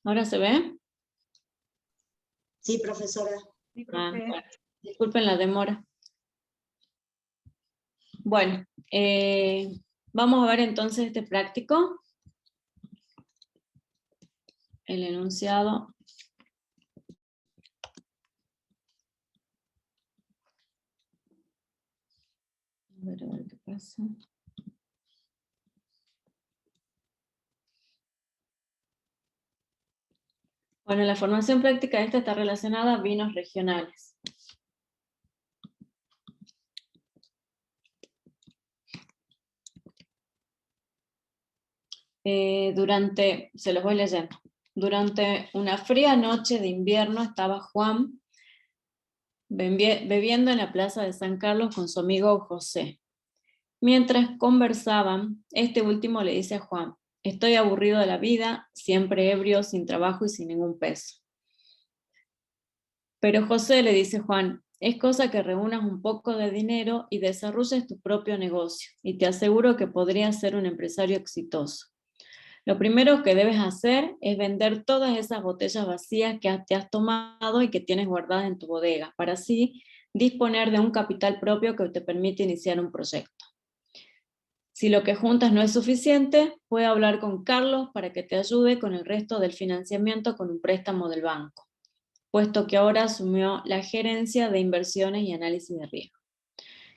¿Ahora se ve? Sí, profesora. Bueno, disculpen la demora. Bueno, vamos a ver entonces este práctico. El enunciado. A ver qué pasa. Bueno, la formación práctica esta está relacionada a vinos regionales. Se los voy leyendo. Durante una fría noche de invierno estaba Juan bebiendo en la plaza de San Carlos con su amigo José. Mientras conversaban, este último le dice a Juan: Estoy aburrido de la vida, siempre ebrio, sin trabajo y sin ningún peso. Pero José, le dice Juan, es cosa que reúnas un poco de dinero y desarrolles tu propio negocio, y te aseguro que podrías ser un empresario exitoso. Lo primero que debes hacer es vender todas esas botellas vacías que te has tomado y que tienes guardadas en tu bodega, para así disponer de un capital propio que te permite iniciar un proyecto. Si lo que juntas no es suficiente, puede hablar con Carlos para que te ayude con el resto del financiamiento con un préstamo del banco, puesto que ahora asumió la gerencia de inversiones y análisis de riesgo.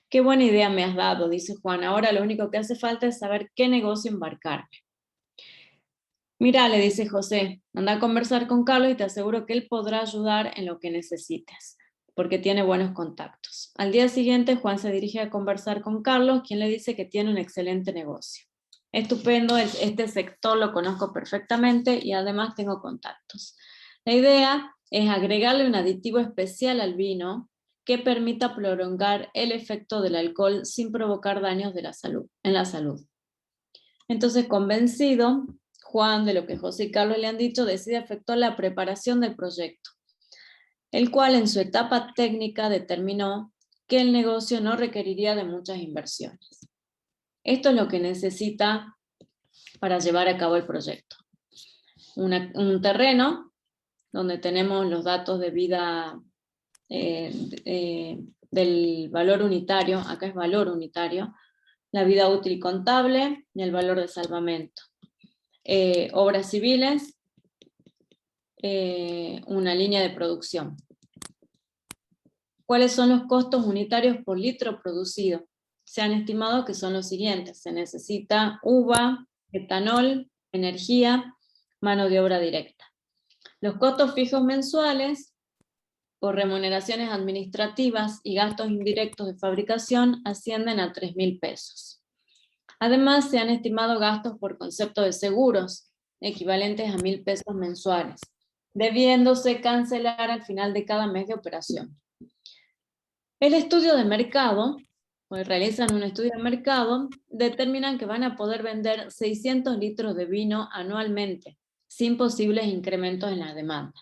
Qué buena idea me has dado, dice Juan. Ahora lo único que hace falta es saber qué negocio embarcarme. Mira, le dice José, anda a conversar con Carlos y te aseguro que él podrá ayudar en lo que necesites, porque tiene buenos contactos. Al día siguiente, Juan se dirige a conversar con Carlos, quien le dice que tiene un excelente negocio. Estupendo, este sector lo conozco perfectamente y además tengo contactos. La idea es agregarle un aditivo especial al vino que permita prolongar el efecto del alcohol sin provocar daños en la salud. Entonces, convencido, Juan, de lo que José y Carlos le han dicho, decide efectuar la preparación del proyecto, el cual en su etapa técnica determinó que el negocio no requeriría de muchas inversiones. Esto es lo que necesita para llevar a cabo el proyecto. Un terreno donde tenemos los datos de vida del valor unitario, acá es valor unitario, la vida útil contable y el valor de salvamento. Obras civiles, una línea de producción. ¿Cuáles son los costos unitarios por litro producido? Se han estimado que son los siguientes. Se necesita uva, etanol, energía, mano de obra directa. Los costos fijos mensuales por remuneraciones administrativas y gastos indirectos de fabricación ascienden a 3.000 pesos. Además, se han estimado gastos por concepto de seguros, equivalentes a 1.000 pesos mensuales, debiéndose cancelar al final de cada mes de operación. El estudio de mercado, pues realizan un estudio de mercado, determinan que van a poder vender 600 litros de vino anualmente, sin posibles incrementos en la demanda,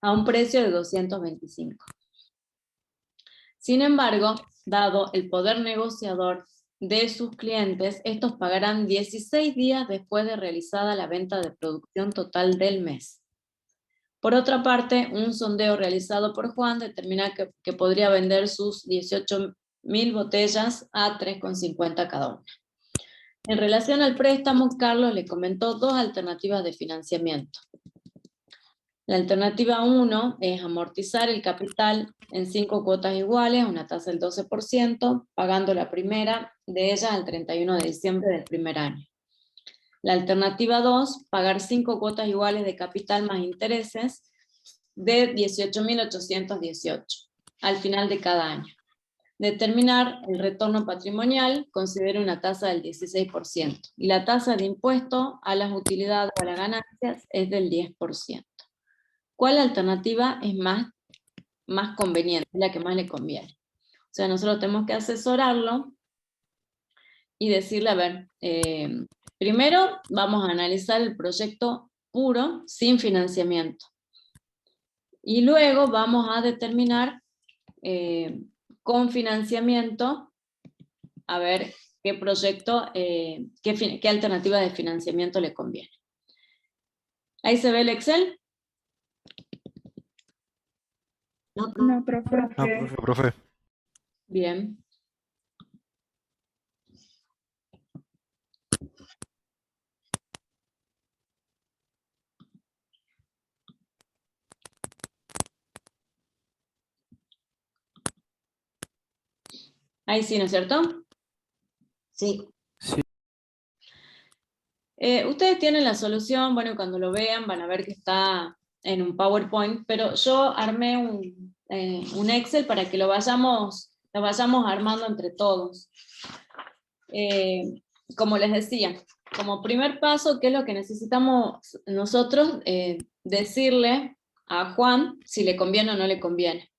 a un precio de 225. Sin embargo, dado el poder negociador de sus clientes, estos pagarán 16 días después de realizada la venta de producción total del mes. Por otra parte, un sondeo realizado por Juan determina que podría vender sus 18.000 botellas a 3,50 cada una. En relación al préstamo, Carlos le comentó dos alternativas de financiamiento. La alternativa 1 es amortizar el capital en 5 cuotas iguales a una tasa del 12%, pagando la primera de ellas al 31 de diciembre del primer año. La alternativa 2, pagar 5 cuotas iguales de capital más intereses de 18.818 al final de cada año. Determinar el retorno patrimonial considera una tasa del 16% y la tasa de impuesto a las utilidades o a las ganancias es del 10%. ¿Cuál alternativa es más conveniente, la que más le conviene? O sea, nosotros tenemos que asesorarlo y decirle, a ver, primero vamos a analizar el proyecto puro, sin financiamiento. Y luego vamos a determinar con financiamiento, a ver qué proyecto, qué alternativa de financiamiento le conviene. ¿Ahí se ve el Excel? No, No, profe. No, profe. Bien. Ahí sí, ¿no es cierto? sí, Sí. Ustedes tienen la solución, bueno, cuando lo vean van a ver que está en un PowerPoint, pero yo armé un Excel para que lo vayamos armando entre todos. Como les decía, como primer paso, ¿qué es lo que necesitamos nosotros? Decirle a Juan si le conviene o no le conviene.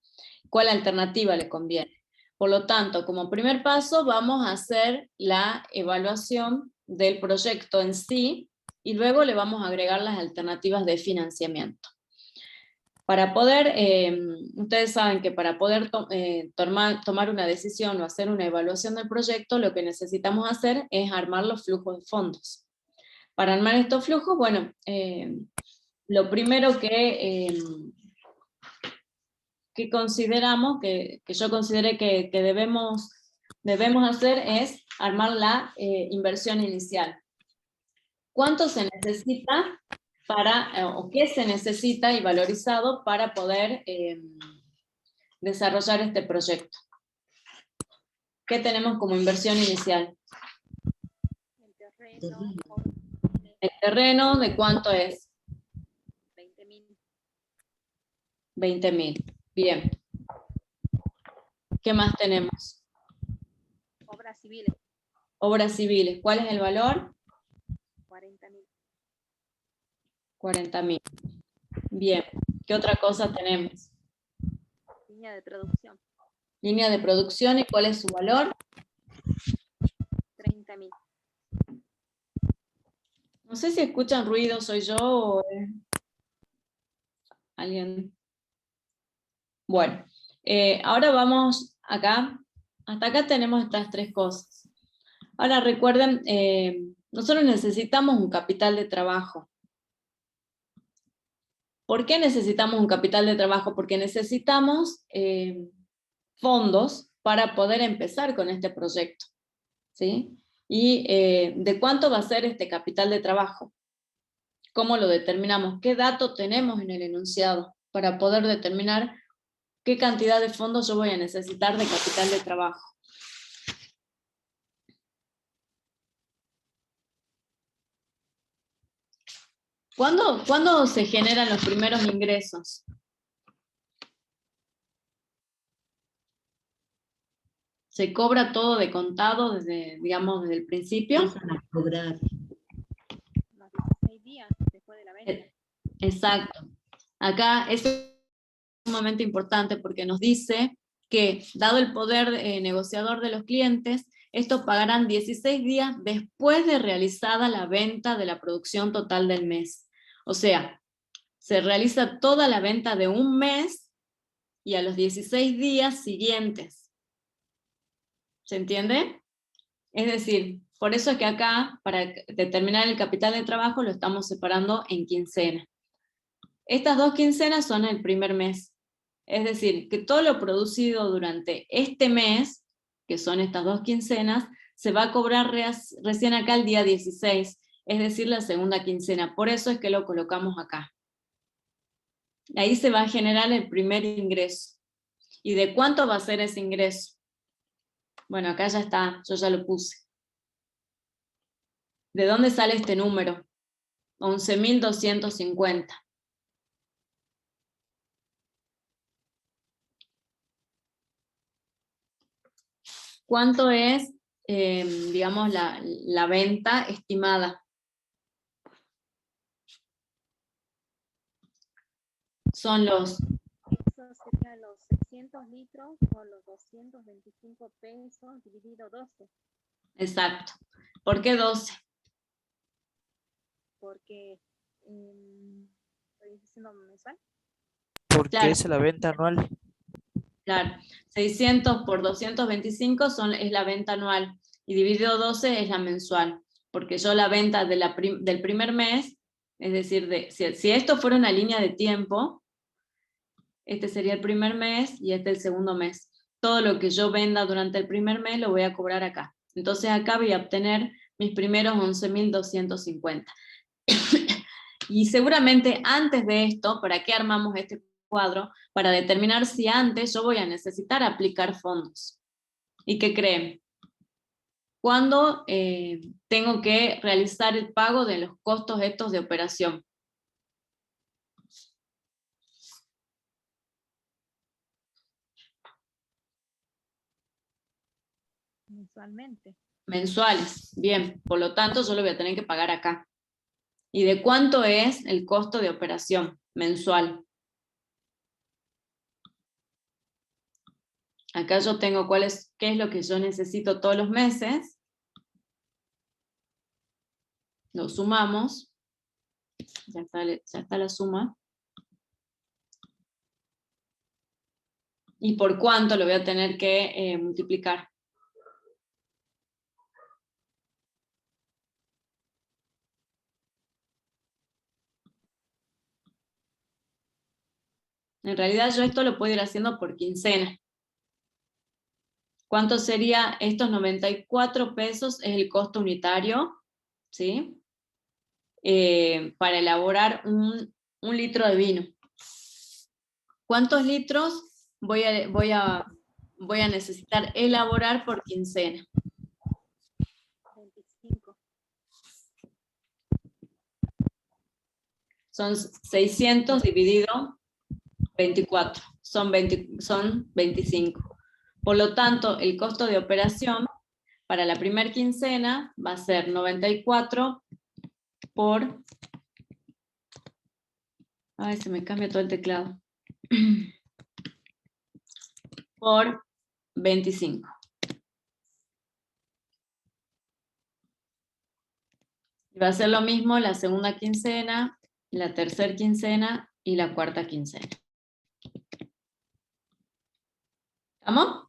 ¿Cuál alternativa le conviene? Por lo tanto, como primer paso, vamos a hacer la evaluación del proyecto en sí, y luego le vamos a agregar las alternativas de financiamiento. Para poder, ustedes saben que para poder tomar una decisión o hacer una evaluación del proyecto, lo que necesitamos hacer es armar los flujos de fondos. Para armar estos flujos, bueno, lo primero que consideramos, que yo consideré que debemos hacer es armar la inversión inicial. ¿Cuánto se necesita o qué se necesita y valorizado para poder desarrollar este proyecto? ¿Qué tenemos como inversión inicial? El terreno, ¿El terreno de cuánto es? 20.000. 20.000. Bien. ¿Qué más tenemos? Obras civiles, Obras civiles. ¿Cuál es el valor? 40.000. 40.000. Bien. ¿Qué otra cosa tenemos? Línea de producción, Línea de producción, ¿y cuál es su valor? 30.000. No sé si escuchan ruido, soy yo o alguien. Bueno, ahora vamos acá. Hasta acá tenemos estas tres cosas. Ahora recuerden, nosotros necesitamos un capital de trabajo. ¿Por qué necesitamos un capital de trabajo? Porque necesitamos fondos para poder empezar con este proyecto, ¿sí? ¿Y de cuánto va a ser este capital de trabajo? ¿Cómo lo determinamos? ¿Qué dato tenemos en el enunciado para poder determinar qué cantidad de fondos yo voy a necesitar de capital de trabajo? ¿Cuándo se generan los primeros ingresos? ¿Se cobra todo de contado desde, digamos, desde el principio? Empiezan a cobrar. Unos 16 días después de la venta. Exacto. Acá es sumamente importante porque nos dice que, dado el poder negociador de los clientes, estos pagarán 16 días después de realizada la venta de la producción total del mes. O sea, se realiza toda la venta de un mes y a los 16 días siguientes. ¿Se entiende? Es decir, por eso es que acá, para determinar el capital de trabajo, lo estamos separando en quincenas. Estas 2 quincenas son el primer mes. Es decir, que todo lo producido durante este mes, que son estas 2 quincenas, se va a cobrar recién acá el día 16, es decir, la segunda quincena. Por eso es que lo colocamos acá. Ahí se va a generar el primer ingreso. ¿Y de cuánto va a ser ese ingreso? Bueno, acá ya está, yo ya lo puse. ¿De dónde sale este número? 11.250. ¿Cuánto es, digamos, la venta estimada? Son los... Eso sería los 600 litros por los 225 pesos dividido 12, Exacto. ¿Por qué 12? porque estoy diciendo mensual. Porque Claro. es la venta anual. Claro. 600 por 225 es la venta anual, y dividido 12 es la mensual, porque yo la venta del primer mes, es decir, si esto fuera una línea de tiempo, este sería el primer mes y este el segundo mes. Todo lo que yo venda durante el primer mes lo voy a cobrar acá. Entonces acá voy a obtener mis primeros 11.250. Y seguramente antes de esto, ¿para qué armamos este cuadro? Para determinar si antes yo voy a necesitar aplicar fondos. ¿Y qué creen? ¿Cuándo tengo que realizar el pago de los costos estos de operación? Mensualmente. Mensuales. Bien, por lo tanto yo lo voy a tener que pagar acá. ¿Y de cuánto es el costo de operación mensual? Acá yo tengo qué es lo que yo necesito todos los meses. Lo sumamos. Ya está la suma. ¿Y por cuánto lo voy a tener que multiplicar? En realidad yo esto lo puedo ir haciendo por quincena. ¿Cuánto sería estos 94 pesos? Es el costo unitario, ¿sí? Para elaborar un litro de vino. ¿Cuántos litros voy a necesitar elaborar por quincena? 25. Son 600 dividido 24, son 25. Por lo tanto, el costo de operación para la primera quincena va a ser 94 por... Ay, se me cambia todo el teclado. Por 25. Y va a ser lo mismo la segunda quincena, la tercera quincena y la cuarta quincena. ¿Estamos?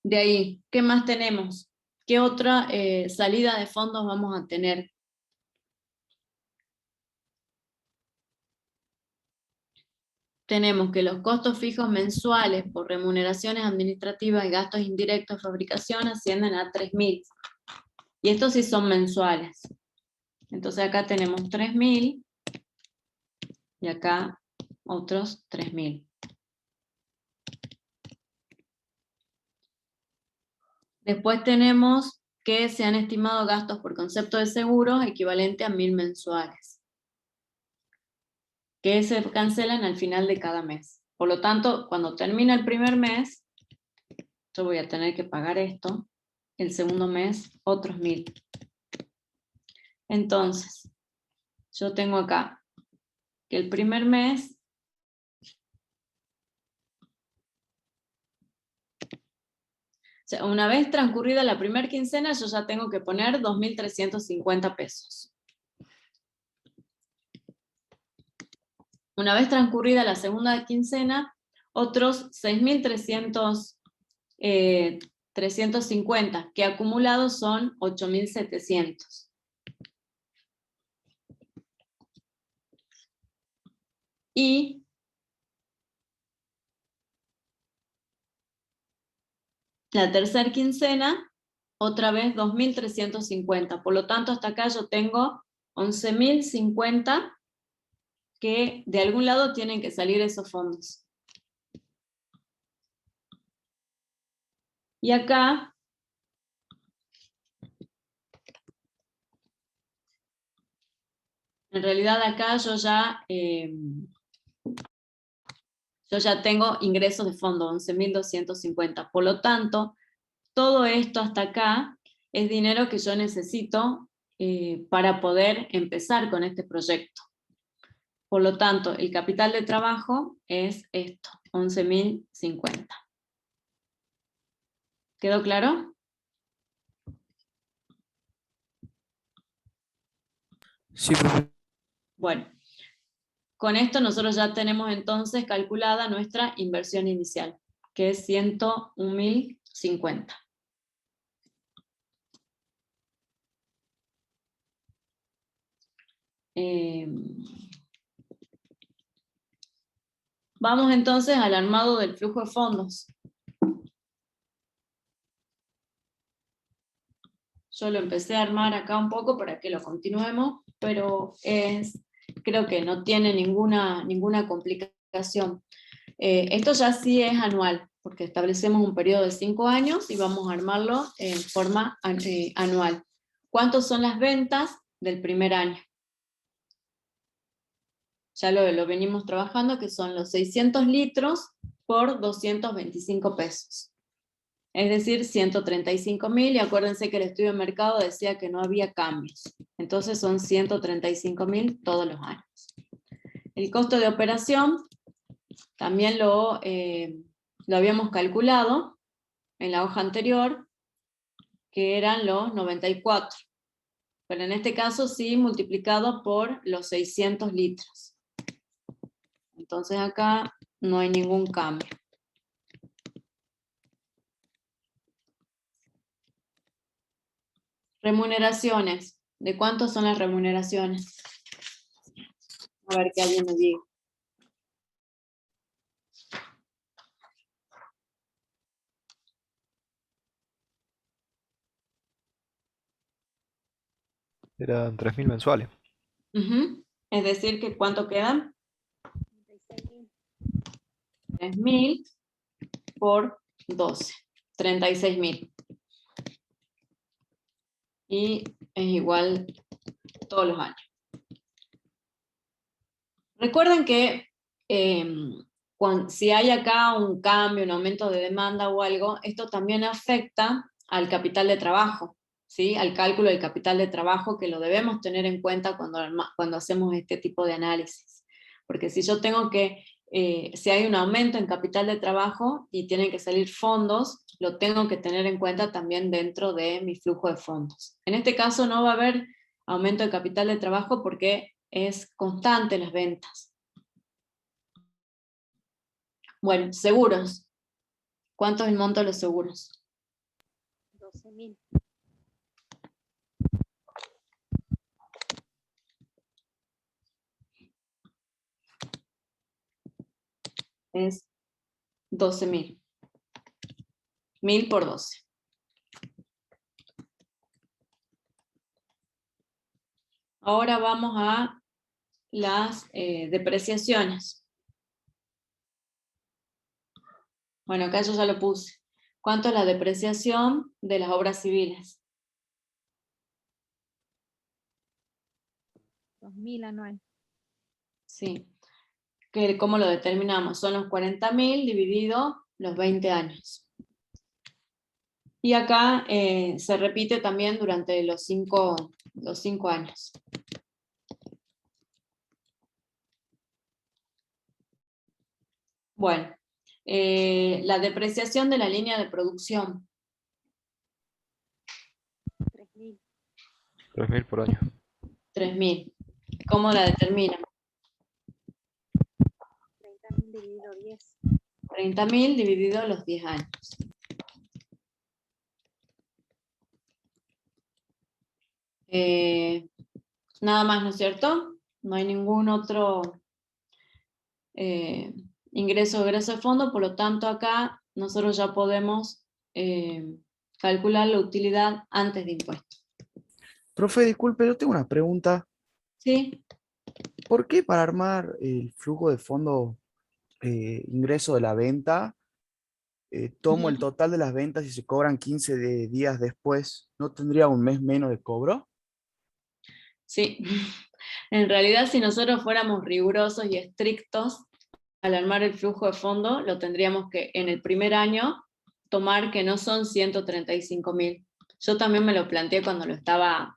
De ahí, ¿qué más tenemos? ¿Qué otra salida de fondos vamos a tener? Tenemos que los costos fijos mensuales por remuneraciones administrativas y gastos indirectos de fabricación ascienden a 3.000. Y estos sí son mensuales. Entonces acá tenemos 3.000 y acá otros 3.000. Después tenemos que se han estimado gastos por concepto de seguros equivalente a 1.000 mensuales, que se cancelan al final de cada mes. Por lo tanto, cuando termina el primer mes, yo voy a tener que pagar esto, el segundo mes otros 1.000. Entonces, yo tengo acá que el primer mes una vez transcurrida la primera quincena, yo ya tengo que poner 2.350 pesos. Una vez transcurrida la segunda quincena, otros 6.350, que acumulados son 8.700. Y la tercera quincena, otra vez 2.350. Por lo tanto, hasta acá yo tengo 11.050 que de algún lado tienen que salir esos fondos. Y acá, en realidad acá yo ya tengo ingresos de fondo, 11.250. Por lo tanto, todo esto hasta acá es dinero que yo necesito para poder empezar con este proyecto. Por lo tanto, el capital de trabajo es esto, 11.050. ¿Quedó claro? Sí, profe. Bueno, con esto nosotros ya tenemos entonces calculada nuestra inversión inicial, que es 101.050. Vamos entonces al armado del flujo de fondos. Yo lo empecé a armar acá un poco para que lo continuemos, pero creo que no tiene ninguna complicación. Esto ya sí es anual, porque establecemos un periodo de 5 años y vamos a armarlo en forma anual. ¿Cuántas son las ventas del primer año? Ya lo venimos trabajando, que son los 600 litros por 225 pesos. Es decir, 135.000, y acuérdense que el estudio de mercado decía que no había cambios. Entonces son 135.000 todos los años. El costo de operación también lo lo habíamos calculado en la hoja anterior, que eran los 94. Pero en este caso sí multiplicado por los 600 litros. Entonces acá no hay ningún cambio. Remuneraciones. ¿De cuánto son las remuneraciones? A ver que alguien me diga. Eran 3.000 mensuales. Ujú. Es decir, que ¿cuánto quedan? 36.000. 3.000 por 12. 36.000. Y es igual todos los años. Recuerden que si hay acá un cambio, un aumento de demanda o algo, esto también afecta al capital de trabajo, ¿sí? Al cálculo del capital de trabajo, que lo debemos tener en cuenta cuando hacemos este tipo de análisis. Porque si yo tengo que, si hay un aumento en capital de trabajo y tienen que salir fondos, lo tengo que tener en cuenta también dentro de mi flujo de fondos. En este caso no va a haber aumento de capital de trabajo porque es constante las ventas. Bueno, seguros. ¿Cuánto es el monto de los seguros? 12.000. Es 12.000. 1.000 por 12. Ahora vamos a las depreciaciones. Bueno, acá yo ya lo puse. ¿Cuánto es la depreciación de las obras civiles? 2.000 anual. Sí. ¿Cómo lo determinamos? Son los 40.000 dividido los 20 años. Y acá se repite también durante los 5 años. Bueno, la depreciación de la línea de producción. 3.000. 3.000 por año. 3.000. ¿Cómo la determinan? 30.000 dividido 10. 30.000 dividido los 10 años. Nada más, ¿no es cierto? No hay ningún otro ingreso o egreso de fondo, por lo tanto acá nosotros ya podemos calcular la utilidad antes de impuestos. Profe, disculpe, yo tengo una pregunta. ¿Sí? ¿Por qué para armar el flujo de fondo ingreso de la venta, tomo el total de las ventas y se cobran 15 días después? ¿No tendría un mes menos de cobro? Sí. En realidad, si nosotros fuéramos rigurosos y estrictos al armar el flujo de fondo, lo tendríamos que en el primer año tomar que no son 135.000. Yo también me lo planteé cuando lo estaba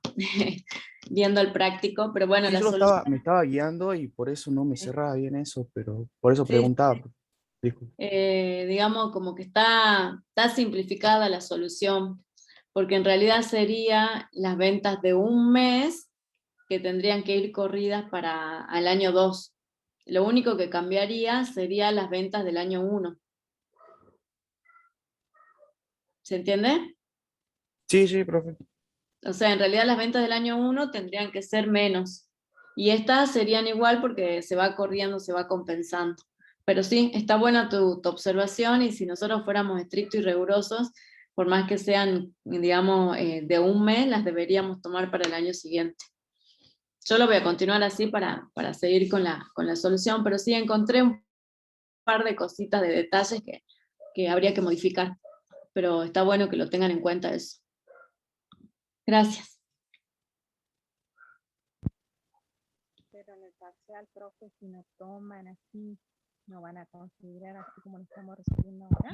viendo el práctico, pero bueno, Sí, la yo solución... me estaba guiando y por eso no me cerraba bien eso, pero por eso Sí, preguntaba. Disculpe. digamos, como que está simplificada la solución, porque en realidad sería las ventas de un mes que tendrían que ir corridas para al año 2. Lo único que cambiaría sería las ventas del año 1. ¿Se entiende? Sí, sí, profe. O sea, en realidad las ventas del año 1 tendrían que ser menos. Y estas serían igual porque se va corriendo, se va compensando. Pero sí, está buena tu observación, y si nosotros fuéramos estrictos y rigurosos, por más que sean, digamos, de un mes, las deberíamos tomar para el año siguiente. Yo lo voy a continuar así para seguir con la solución, pero sí encontré un par de cositas, de detalles que habría que modificar. Pero está bueno que lo tengan en cuenta eso. Gracias. Pero en el parcial, profe, si no toman así, no van a considerar así como lo estamos resolviendo ahora.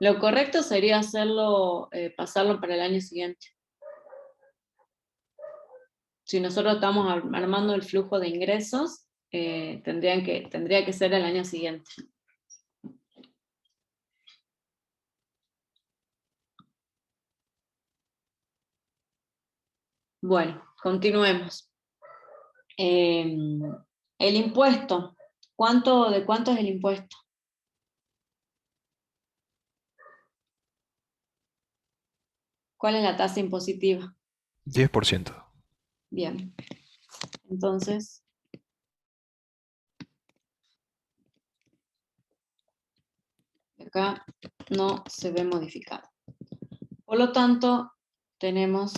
Lo correcto sería hacerlo, pasarlo para el año siguiente. Si nosotros estamos armando el flujo de ingresos, tendría que ser el año siguiente. Bueno, continuemos. El impuesto. ¿De cuánto es el impuesto? ¿Cuál es la tasa impositiva? 10%. Bien. Entonces, acá no se ve modificado. Por lo tanto, tenemos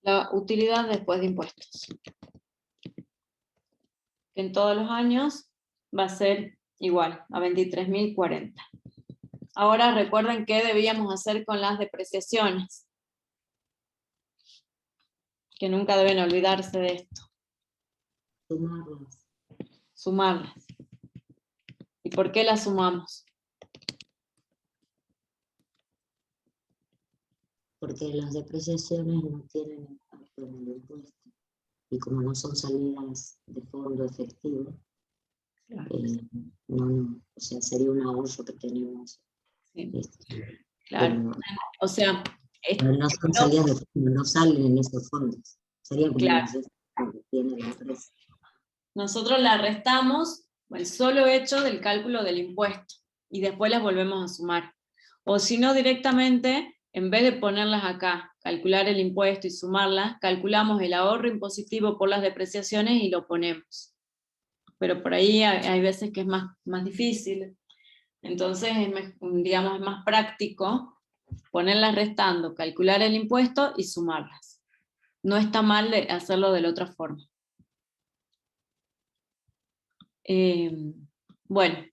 la utilidad después de impuestos, que en todos los años va a ser igual a 23.040. Ahora recuerden qué debíamos hacer con las depreciaciones, que nunca deben olvidarse de esto. Sumarlas. Sumarlas. ¿Y por qué las sumamos? Porque las depreciaciones no tienen impacto en el impuesto. Y como no son salidas de fondo efectivo, Claro. O sea, sería un ahorro que tenemos. Sí, Este, claro. pero O sea, no son salidas de fondo, no salen en esos fondos. Sería como Claro. las que tiene la empresa. nosotros la restamos el solo hecho del cálculo del impuesto y después las volvemos a sumar. O si no, directamente, en vez de ponerlas acá, calcular el impuesto y sumarlas, calculamos el ahorro impositivo por las depreciaciones y lo ponemos. Pero por ahí hay veces que es más difícil. Entonces, digamos, es más práctico ponerlas restando, calcular el impuesto y sumarlas. No está mal hacerlo de la otra forma. Bueno,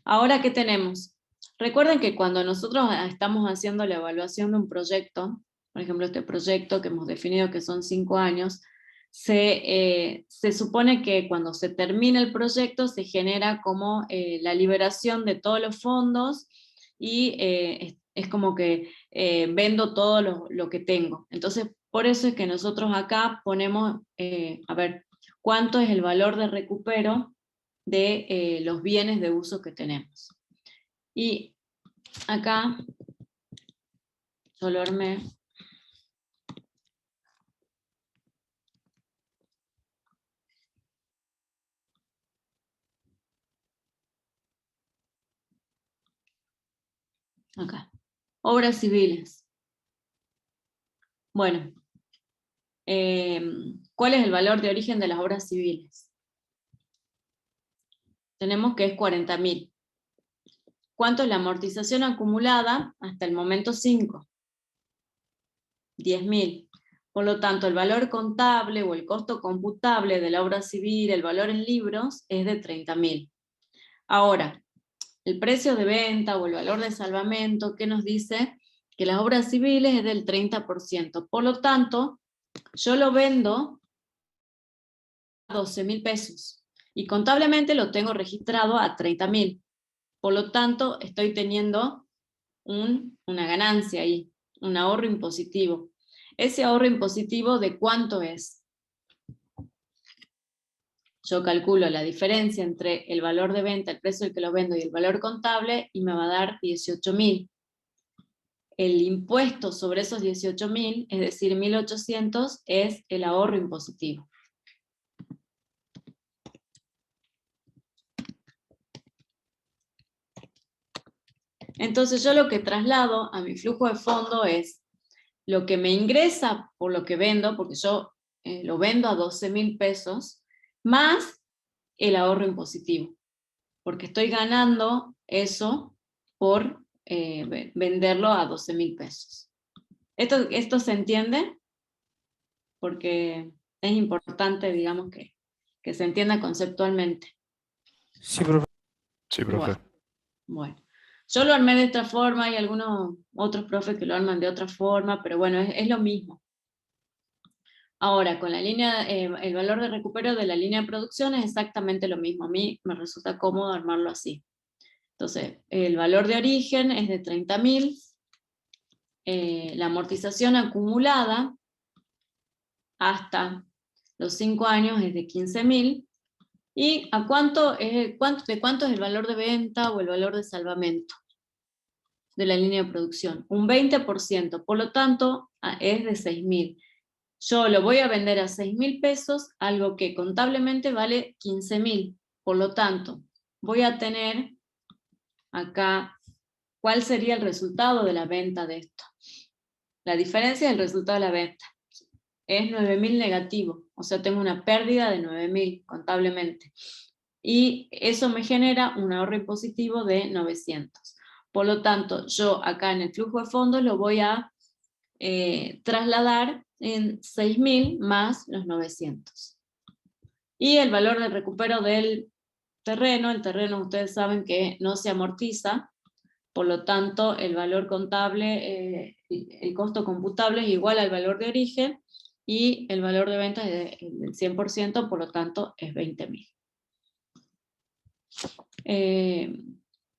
ahora ¿qué tenemos? Recuerden que cuando nosotros estamos haciendo la evaluación de un proyecto, por ejemplo este proyecto que hemos definido que son 5 años, se supone que cuando se termina el proyecto se genera como la liberación de todos los fondos y es como que vendo todo lo que tengo. Entonces, por eso es que nosotros acá ponemos, a ver, ¿cuánto es el valor de recupero de los bienes de uso que tenemos? Y acá yo lo armé. Acá. Obras civiles. Bueno, ¿cuál es el valor de origen de las obras civiles? Tenemos que es 40.000. ¿Cuánto es la amortización acumulada hasta el momento 5? 10.000. Por lo tanto, el valor contable o el costo computable de la obra civil, el valor en libros, es de 30.000. Ahora, el precio de venta o el valor de salvamento, ¿qué nos dice? Que las obras civiles es del 30%. Por lo tanto, yo lo vendo a 12.000 pesos. Y contablemente lo tengo registrado a 30.000. Por lo tanto, estoy teniendo una ganancia ahí, un ahorro impositivo. ¿Ese ahorro impositivo de cuánto es? Yo calculo la diferencia entre el valor de venta, el precio del que lo vendo y el valor contable y me va a dar 18.000. El impuesto sobre esos 18.000, es decir, 1.800, es el ahorro impositivo. Entonces yo lo que traslado a mi flujo de fondo es lo que me ingresa por lo que vendo, porque yo lo vendo a 12.000 pesos, más el ahorro impositivo, porque estoy ganando eso por venderlo a 12.000 pesos. ¿Esto se entiende? Porque es importante, digamos, que se entienda conceptualmente. Sí, profe. Sí, profe. Bueno, yo lo armé de esta forma, hay algunos otros profes que lo arman de otra forma, pero bueno, es lo mismo. Ahora, con la línea, el valor de recupero de la línea de producción es exactamente lo mismo. A mí me resulta cómodo armarlo así. Entonces, el valor de origen es de 30.000, la amortización acumulada hasta los 5 años es de 15.000. ¿Y a cuánto es el valor de venta o el valor de salvamento de la línea de producción? Un 20%, por lo tanto es de 6.000. Yo lo voy a vender a 6.000 pesos, algo que contablemente vale 15.000. Por lo tanto, voy a tener acá, ¿cuál sería el resultado de la venta de esto? La diferencia del resultado de la venta es 9.000 negativo, o sea, tengo una pérdida de 9.000 contablemente. Y eso me genera un ahorro impositivo de 900. Por lo tanto, yo acá en el flujo de fondos lo voy a trasladar en 6.000 más los 900. Y el valor de recupero del terreno, el terreno ustedes saben que no se amortiza, por lo tanto el valor contable, el costo computable es igual al valor de origen, y el valor de venta es del 100%, por lo tanto es 20.000.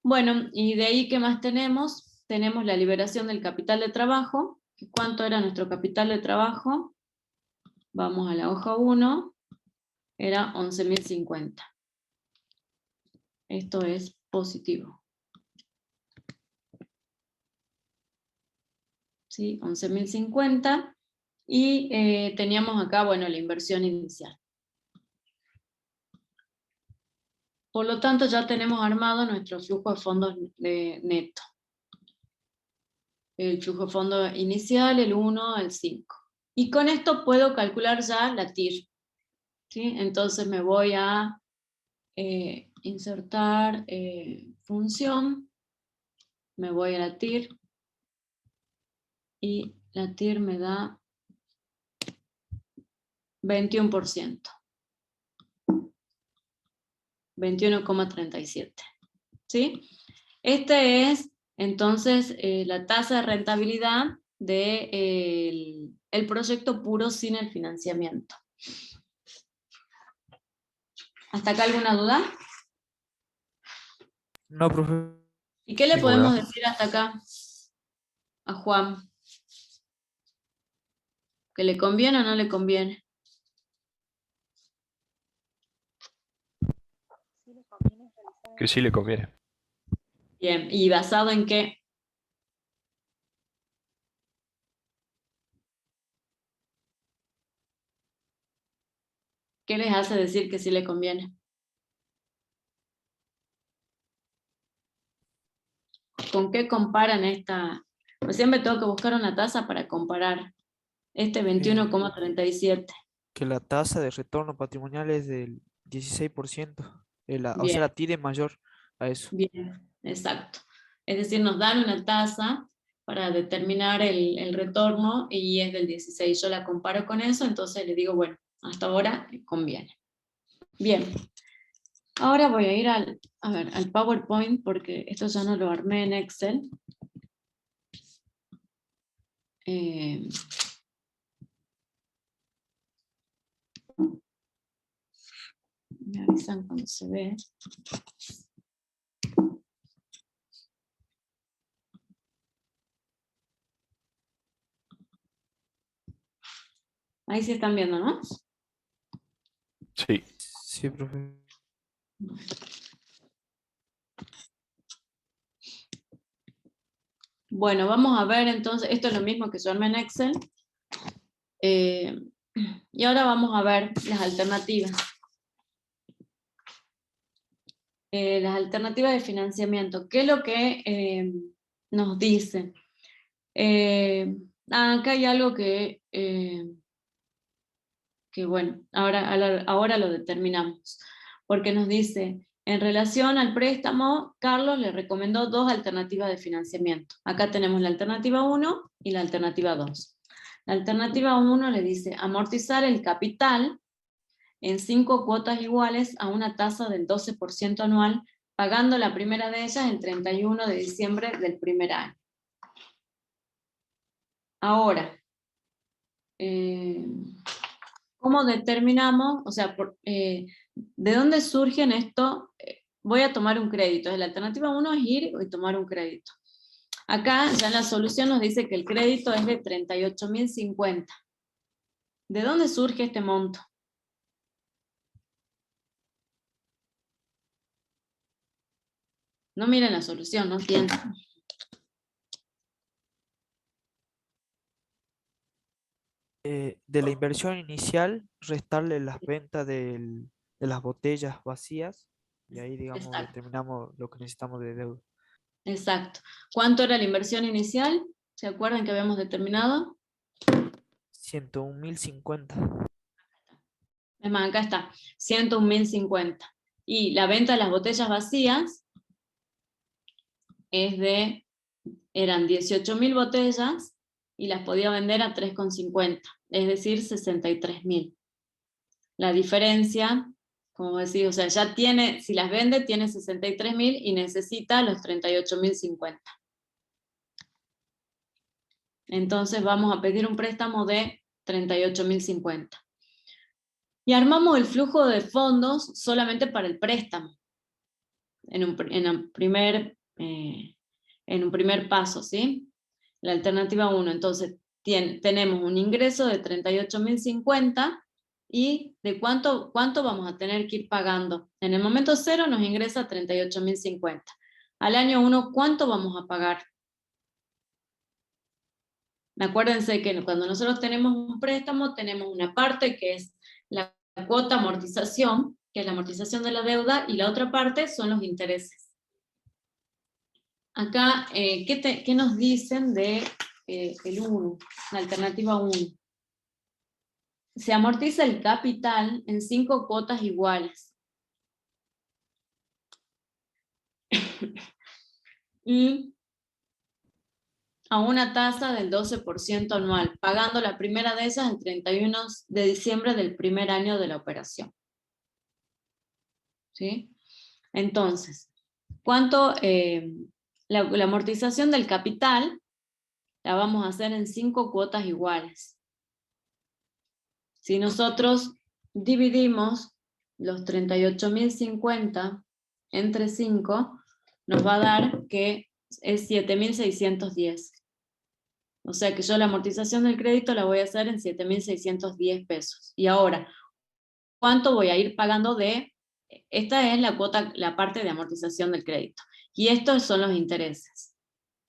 Bueno, y de ahí, ¿qué más tenemos? Tenemos la liberación del capital de trabajo. ¿Cuánto era nuestro capital de trabajo? Vamos a la hoja 1, era 11.050. Esto es positivo. ¿Sí? 11.050. Y teníamos acá, bueno, la inversión inicial. Por lo tanto, ya tenemos armado nuestro flujo de fondos neto. El flujo de fondos inicial, el 1 al 5. Y con esto puedo calcular ya la TIR. ¿Sí? Entonces me voy a insertar función, me voy a la TIR, y la TIR me da 21%. 21,37. ¿Sí? Este es entonces la tasa de rentabilidad del proyecto puro sin el financiamiento. ¿Hasta acá alguna duda? No, profe. ¿Y qué le Ninguna. podemos decir hasta acá a Juan? ¿Que le conviene o no le conviene? Sí le conviene realizar Que sí le conviene. Bien, ¿y basado en qué? ¿Qué les hace decir que sí le conviene? ¿Con qué comparan esta? Pues siempre tengo que buscar una tasa para comparar este 21,37. Que la tasa de retorno patrimonial es del 16%. O Bien. sea, la TIR es mayor a eso. Bien, exacto. Es decir, nos dan una tasa para determinar el retorno y es del 16. Yo la comparo con eso, entonces le digo, bueno, hasta ahora conviene. Bien. Ahora voy a ir al PowerPoint porque esto ya no lo armé en Excel. Me avisan cuando se ve. Ahí sí están viendo, ¿no? Sí. Sí, profe. Bueno, vamos a ver entonces, esto es lo mismo que yo armé en Excel. Y ahora vamos a ver las alternativas. Las alternativas de financiamiento. ¿Qué es lo que nos dicen? Acá hay algo que bueno, ahora lo determinamos. Porque nos dice, en relación al préstamo, Carlos le recomendó 2 alternativas de financiamiento. Acá tenemos la alternativa 1 y la alternativa 2. La alternativa 1 le dice amortizar el capital en 5 cuotas iguales a una tasa del 12% anual, pagando la primera de ellas el 31 de diciembre del primer año. Ahora, ¿cómo determinamos? O sea, ¿de dónde surgen esto? Voy a tomar un crédito. La alternativa 1 es ir y tomar un crédito. Acá ya en la solución nos dice que el crédito es de 38.050. ¿De dónde surge este monto? No miren la solución, no piensen. De la inversión inicial, restarle las ventas de las botellas vacías y ahí, digamos, Exacto. determinamos lo que necesitamos de deuda. Exacto. ¿Cuánto era la inversión inicial? ¿Se acuerdan que habíamos determinado? 101.050. Es más, acá está, 101.050. Y la venta de las botellas vacías eran 18.000 botellas y las podía vender a 3,50, es decir, 63.000. La diferencia, como decía, o sea, ya tiene, si las vende, tiene 63.000 y necesita los 38.050. Entonces vamos a pedir un préstamo de 38.050. Y armamos el flujo de fondos solamente para el préstamo, en un primer paso, ¿sí? La alternativa 1, entonces tenemos un ingreso de 38.050 y ¿de cuánto vamos a tener que ir pagando? En el momento 0 nos ingresa 38.050. Al año 1, ¿cuánto vamos a pagar? Acuérdense que cuando nosotros tenemos un préstamo, tenemos una parte que es la cuota amortización, que es la amortización de la deuda, y la otra parte son los intereses. Acá, ¿qué nos dicen de el 1, la alternativa 1? Se amortiza el capital en 5 cuotas iguales. Y a una tasa del 12% anual, pagando la primera de esas el 31 de diciembre del primer año de la operación. ¿Sí? Entonces, la amortización del capital la vamos a hacer en 5 cuotas iguales. Si nosotros dividimos los 38.050 entre 5, nos va a dar que es 7.610. O sea que yo la amortización del crédito la voy a hacer en 7.610 pesos. Y ahora, ¿cuánto voy a ir pagando de? Esta es la cuota, la parte de amortización del crédito. Y estos son los intereses.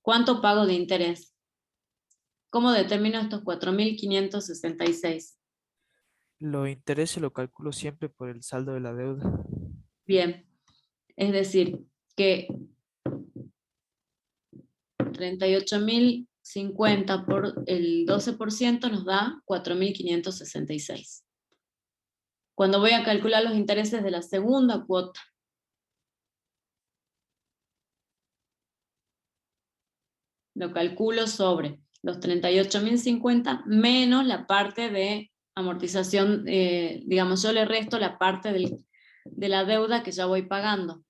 ¿Cuánto pago de interés? ¿Cómo determino estos 4.566? Los intereses lo calculo siempre por el saldo de la deuda. Bien, es decir, que 38.050 por el 12% nos da 4.566. Cuando voy a calcular los intereses de la segunda cuota, lo calculo sobre los 38.050 menos la parte de amortización, digamos, yo le resto la parte de la deuda que ya voy pagando.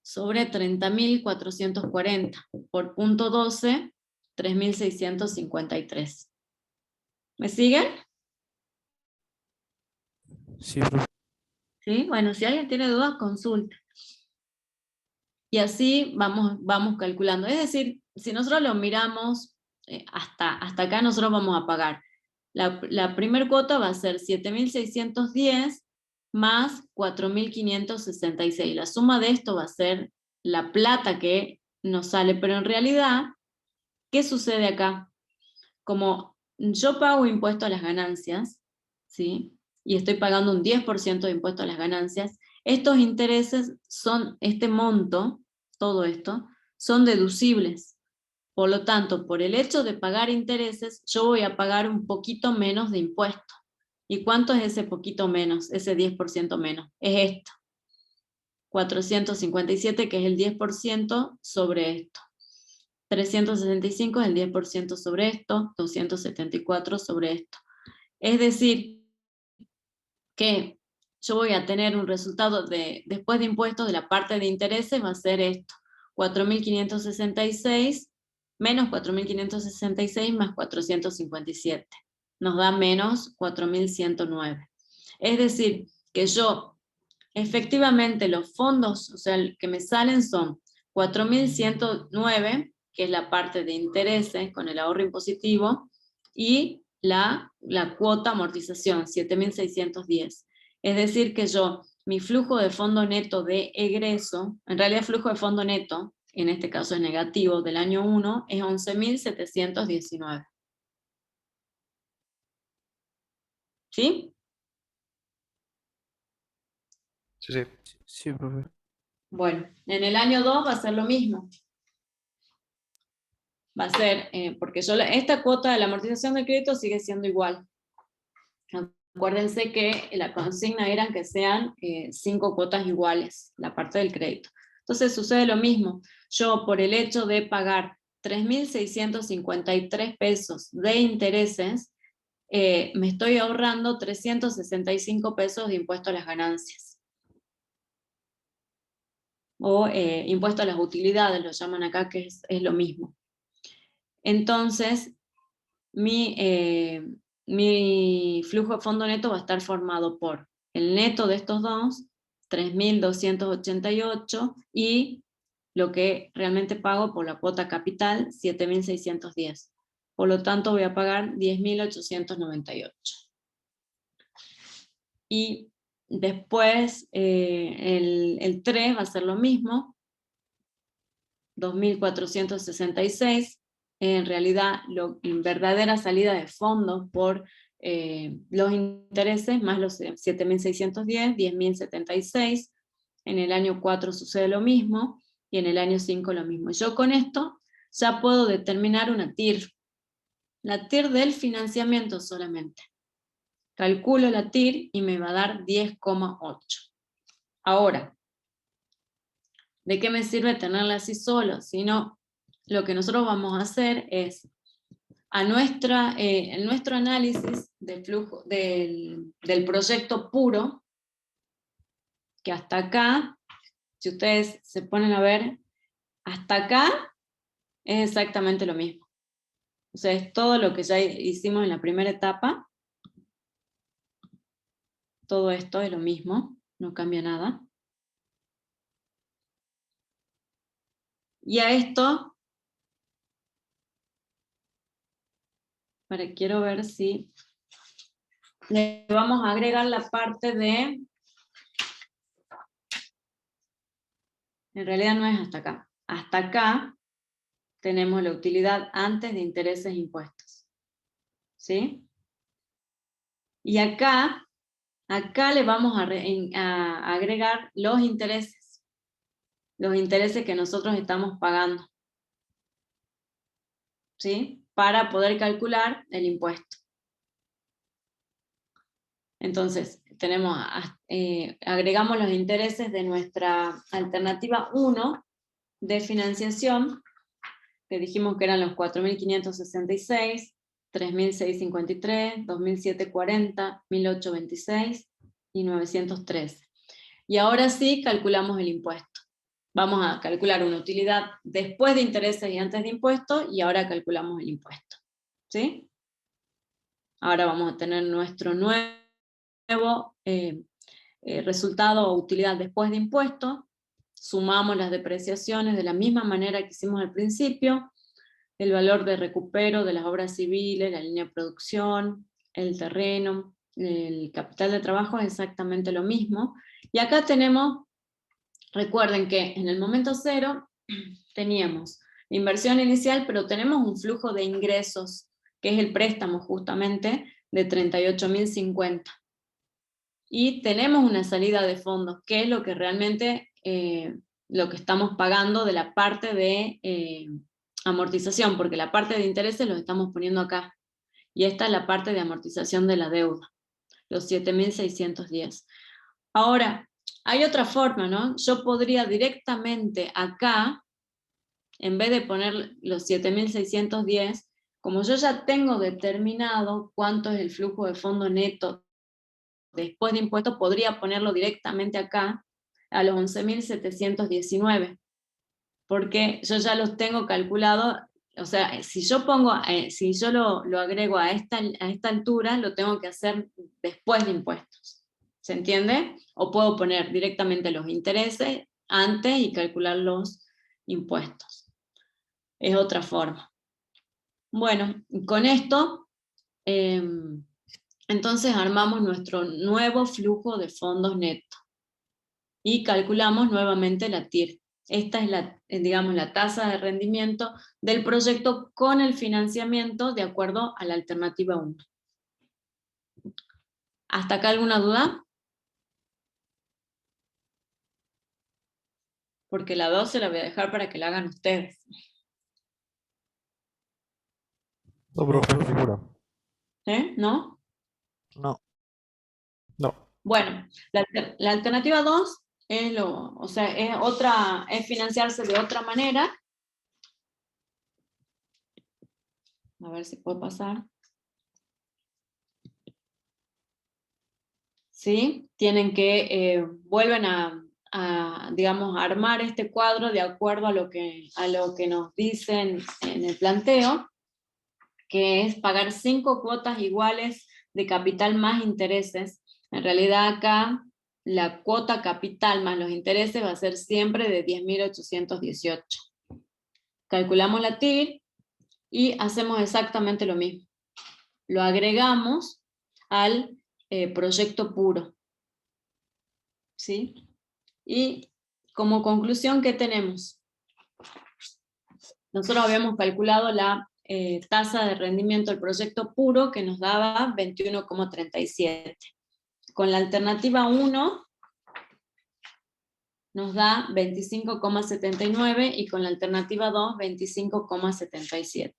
Sobre 30.440 por punto 12, 3.653. ¿Me siguen? Sí, profe. ¿Sí? Bueno, si alguien tiene dudas, consulta. Y así vamos calculando. Es decir, si nosotros lo miramos, hasta acá nosotros vamos a pagar. La primer cuota va a ser 7.610 más 4.566. La suma de esto va a ser la plata que nos sale, pero en realidad, ¿qué sucede acá? Como yo pago impuesto a las ganancias, ¿sí? Y estoy pagando un 10% de impuesto a las ganancias, estos intereses son, este monto, todo esto, son deducibles. Por lo tanto, por el hecho de pagar intereses, yo voy a pagar un poquito menos de impuesto. ¿Y cuánto es ese poquito menos, ese 10% menos? Es esto. 457, que es el 10% sobre esto. 365 es el 10% sobre esto. 274 sobre esto. Es decir, que yo voy a tener un resultado después de impuestos de la parte de intereses, va a ser esto. 4.566 menos 4.566 más 457. Nos da menos 4.109. Es decir, que yo, efectivamente, los fondos, o sea, que me salen son 4.109, que es la parte de intereses con el ahorro impositivo, y la cuota amortización, 7.610. Es decir, que yo mi flujo de fondo neto de egreso, en realidad el flujo de fondo neto, en este caso es negativo, del año 1, es 11.719. ¿Sí? Sí, sí. Sí, profe. Bueno, en el año 2 va a ser lo mismo. Va a ser, porque esta cuota de la amortización del crédito sigue siendo igual. Acuérdense que la consigna era que sean 5 cuotas iguales, la parte del crédito. Entonces sucede lo mismo. Yo, por el hecho de pagar 3.653 pesos de intereses, me estoy ahorrando 365 pesos de impuesto a las ganancias. O impuesto a las utilidades, lo llaman acá, que es lo mismo. Entonces, mi flujo de fondo neto va a estar formado por el neto de estos dos, 3.288, y lo que realmente pago por la cuota capital, 7.610. Por lo tanto, voy a pagar 10.898. Y después el 3 va a ser lo mismo, 2.466. En realidad, verdadera salida de fondos por los intereses, más los 7.610, 10.076. En el año 4 sucede lo mismo, y en el año 5 lo mismo. Yo con esto ya puedo determinar una TIR. La TIR del financiamiento solamente. Calculo la TIR y me va a dar 10,8. Ahora, ¿de qué me sirve tenerla así solo? Sino, lo que nosotros vamos a hacer es, en nuestro análisis de flujo del proyecto puro, que hasta acá, si ustedes se ponen a ver, hasta acá es exactamente lo mismo. O sea, es todo lo que ya hicimos en la primera etapa. Todo esto es lo mismo, no cambia nada. Y a esto, quiero ver si le vamos a agregar la parte de, en realidad no es hasta acá. Hasta acá tenemos la utilidad antes de intereses e impuestos. ¿Sí? Y acá le vamos a agregar los intereses que nosotros estamos pagando. ¿Sí? Para poder calcular el impuesto. Entonces, agregamos los intereses de nuestra alternativa 1 de financiación, que dijimos que eran los 4.566, 3.653, 2.740, 1.826 y 913. Y ahora sí calculamos el impuesto. Vamos a calcular una utilidad después de intereses y antes de impuestos, y ahora calculamos el impuesto. ¿Sí? Ahora vamos a tener nuestro nuevo resultado o utilidad después de impuestos, sumamos las depreciaciones de la misma manera que hicimos al principio, el valor de recupero de las obras civiles, la línea de producción, el terreno, el capital de trabajo es exactamente lo mismo. Y acá tenemos, recuerden que en el momento cero teníamos la inversión inicial, pero tenemos un flujo de ingresos, que es el préstamo justamente, de 38.050. Y tenemos una salida de fondos, que es lo que realmente lo que estamos pagando de la parte de amortización, porque la parte de intereses lo estamos poniendo acá. Y esta es la parte de amortización de la deuda, los 7.610. Ahora, hay otra forma, ¿no? Yo podría directamente acá, en vez de poner los 7.610, como yo ya tengo determinado cuánto es el flujo de fondo neto después de impuestos, podría ponerlo directamente acá, a los 11.719, porque yo ya los tengo calculados. O sea, si yo lo agrego a esta altura, lo tengo que hacer después de impuestos. ¿Se entiende? O puedo poner directamente los intereses antes y calcular los impuestos. Es otra forma. Bueno, con esto, entonces armamos nuestro nuevo flujo de fondos neto. y calculamos nuevamente la TIR. Esta es digamos, la tasa de rendimiento del proyecto con el financiamiento de acuerdo a la alternativa 1. ¿Hasta acá alguna duda? Porque la 2 se la voy a dejar para que la hagan ustedes. No, profe, no figura. ¿No? No. No. Bueno, la alternativa 2 es es financiarse de otra manera. A ver si puede pasar. ¿Sí? Tienen que, vuelven digamos, a armar este cuadro de acuerdo a lo que nos dicen en el planteo, que es pagar 5 cuotas iguales de capital más intereses. En realidad acá la cuota capital más los intereses va a ser siempre de 10.818. Calculamos la TIR y hacemos exactamente lo mismo. Lo agregamos al proyecto puro. ¿Sí? Y como conclusión, ¿qué tenemos? Nosotros habíamos calculado la tasa de rendimiento del proyecto puro que nos daba 21,37. Con la alternativa 1 nos da 25,79 y con la alternativa 2, 25,77.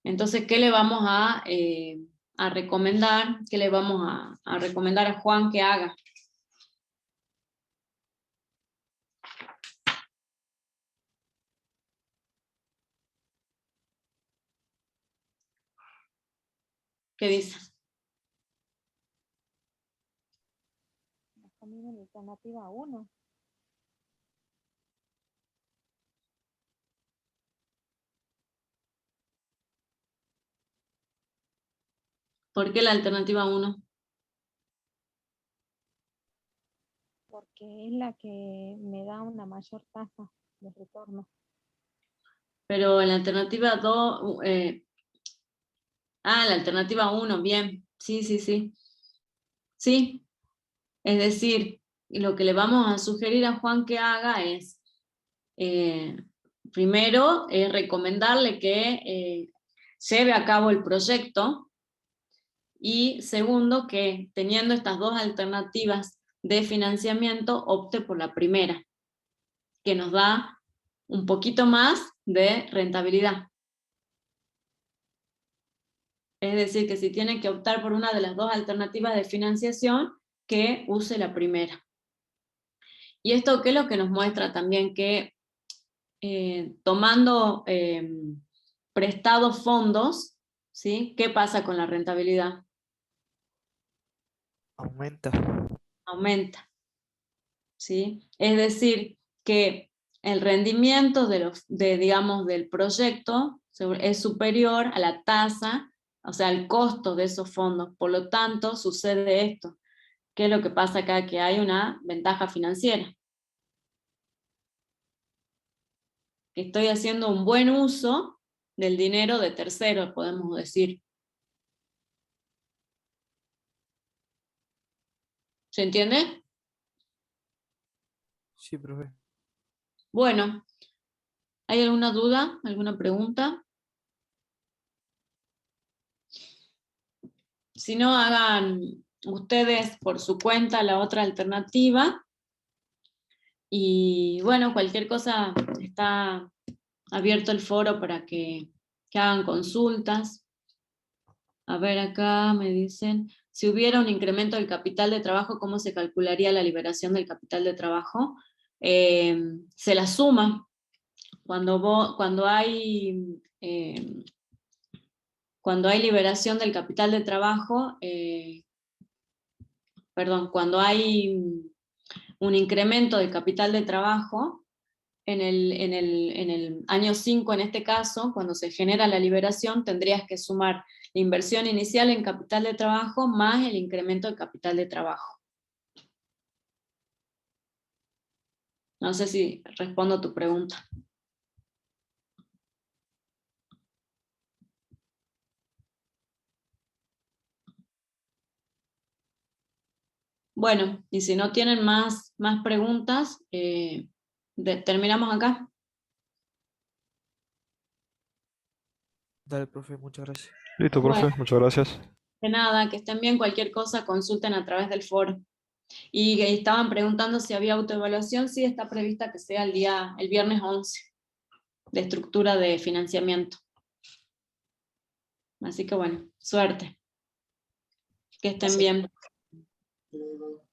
Entonces, ¿qué le vamos a recomendar? ¿Qué le vamos a recomendar a Juan que haga? ¿Qué dice? También en la alternativa 1. ¿Por qué la alternativa 1? Porque es la que me da una mayor tasa de retorno. Pero en la alternativa 2, la alternativa 1, bien, sí. Sí, es decir, lo que le vamos a sugerir a Juan que haga es, primero, recomendarle que lleve a cabo el proyecto, y segundo, que teniendo estas dos alternativas de financiamiento, opte por la primera, que nos da un poquito más de rentabilidad. Es decir, que si tiene que optar por una de las dos alternativas de financiación, que use la primera. ¿Y esto qué es lo que nos muestra también? Que tomando prestados fondos, ¿sí? ¿Qué pasa con la rentabilidad? Aumenta. Aumenta, ¿sí? Es decir, que el rendimiento digamos, del proyecto es superior a la tasa, o sea, al costo de esos fondos. Por lo tanto, sucede esto. ¿Qué es lo que pasa acá? Que hay una ventaja financiera. Que estoy haciendo un buen uso del dinero de terceros, podemos decir. ¿Se entiende? Sí, profe. Bueno, ¿hay alguna duda? ¿Alguna pregunta? Si no, hagan ustedes por su cuenta la otra alternativa. Y bueno, cualquier cosa, está abierto el foro para que hagan consultas. A ver, acá me dicen, si hubiera un incremento del capital de trabajo, ¿cómo se calcularía la liberación del capital de trabajo? Se la suma. Cuando hay liberación del capital de trabajo, cuando hay un incremento del capital de trabajo, en el año 5 en este caso, cuando se genera la liberación, tendrías que sumar la inversión inicial en capital de trabajo más el incremento del capital de trabajo. No sé si respondo a tu pregunta. Bueno, y si no tienen más preguntas, terminamos acá. Dale, profe, muchas gracias. Listo, profe, Bueno. muchas gracias. De nada, que estén bien, cualquier cosa consulten a través del foro. Y que estaban preguntando si había autoevaluación, sí está prevista que sea el viernes 11, de estructura de financiamiento. Así que bueno, suerte. Que estén bien. Luego.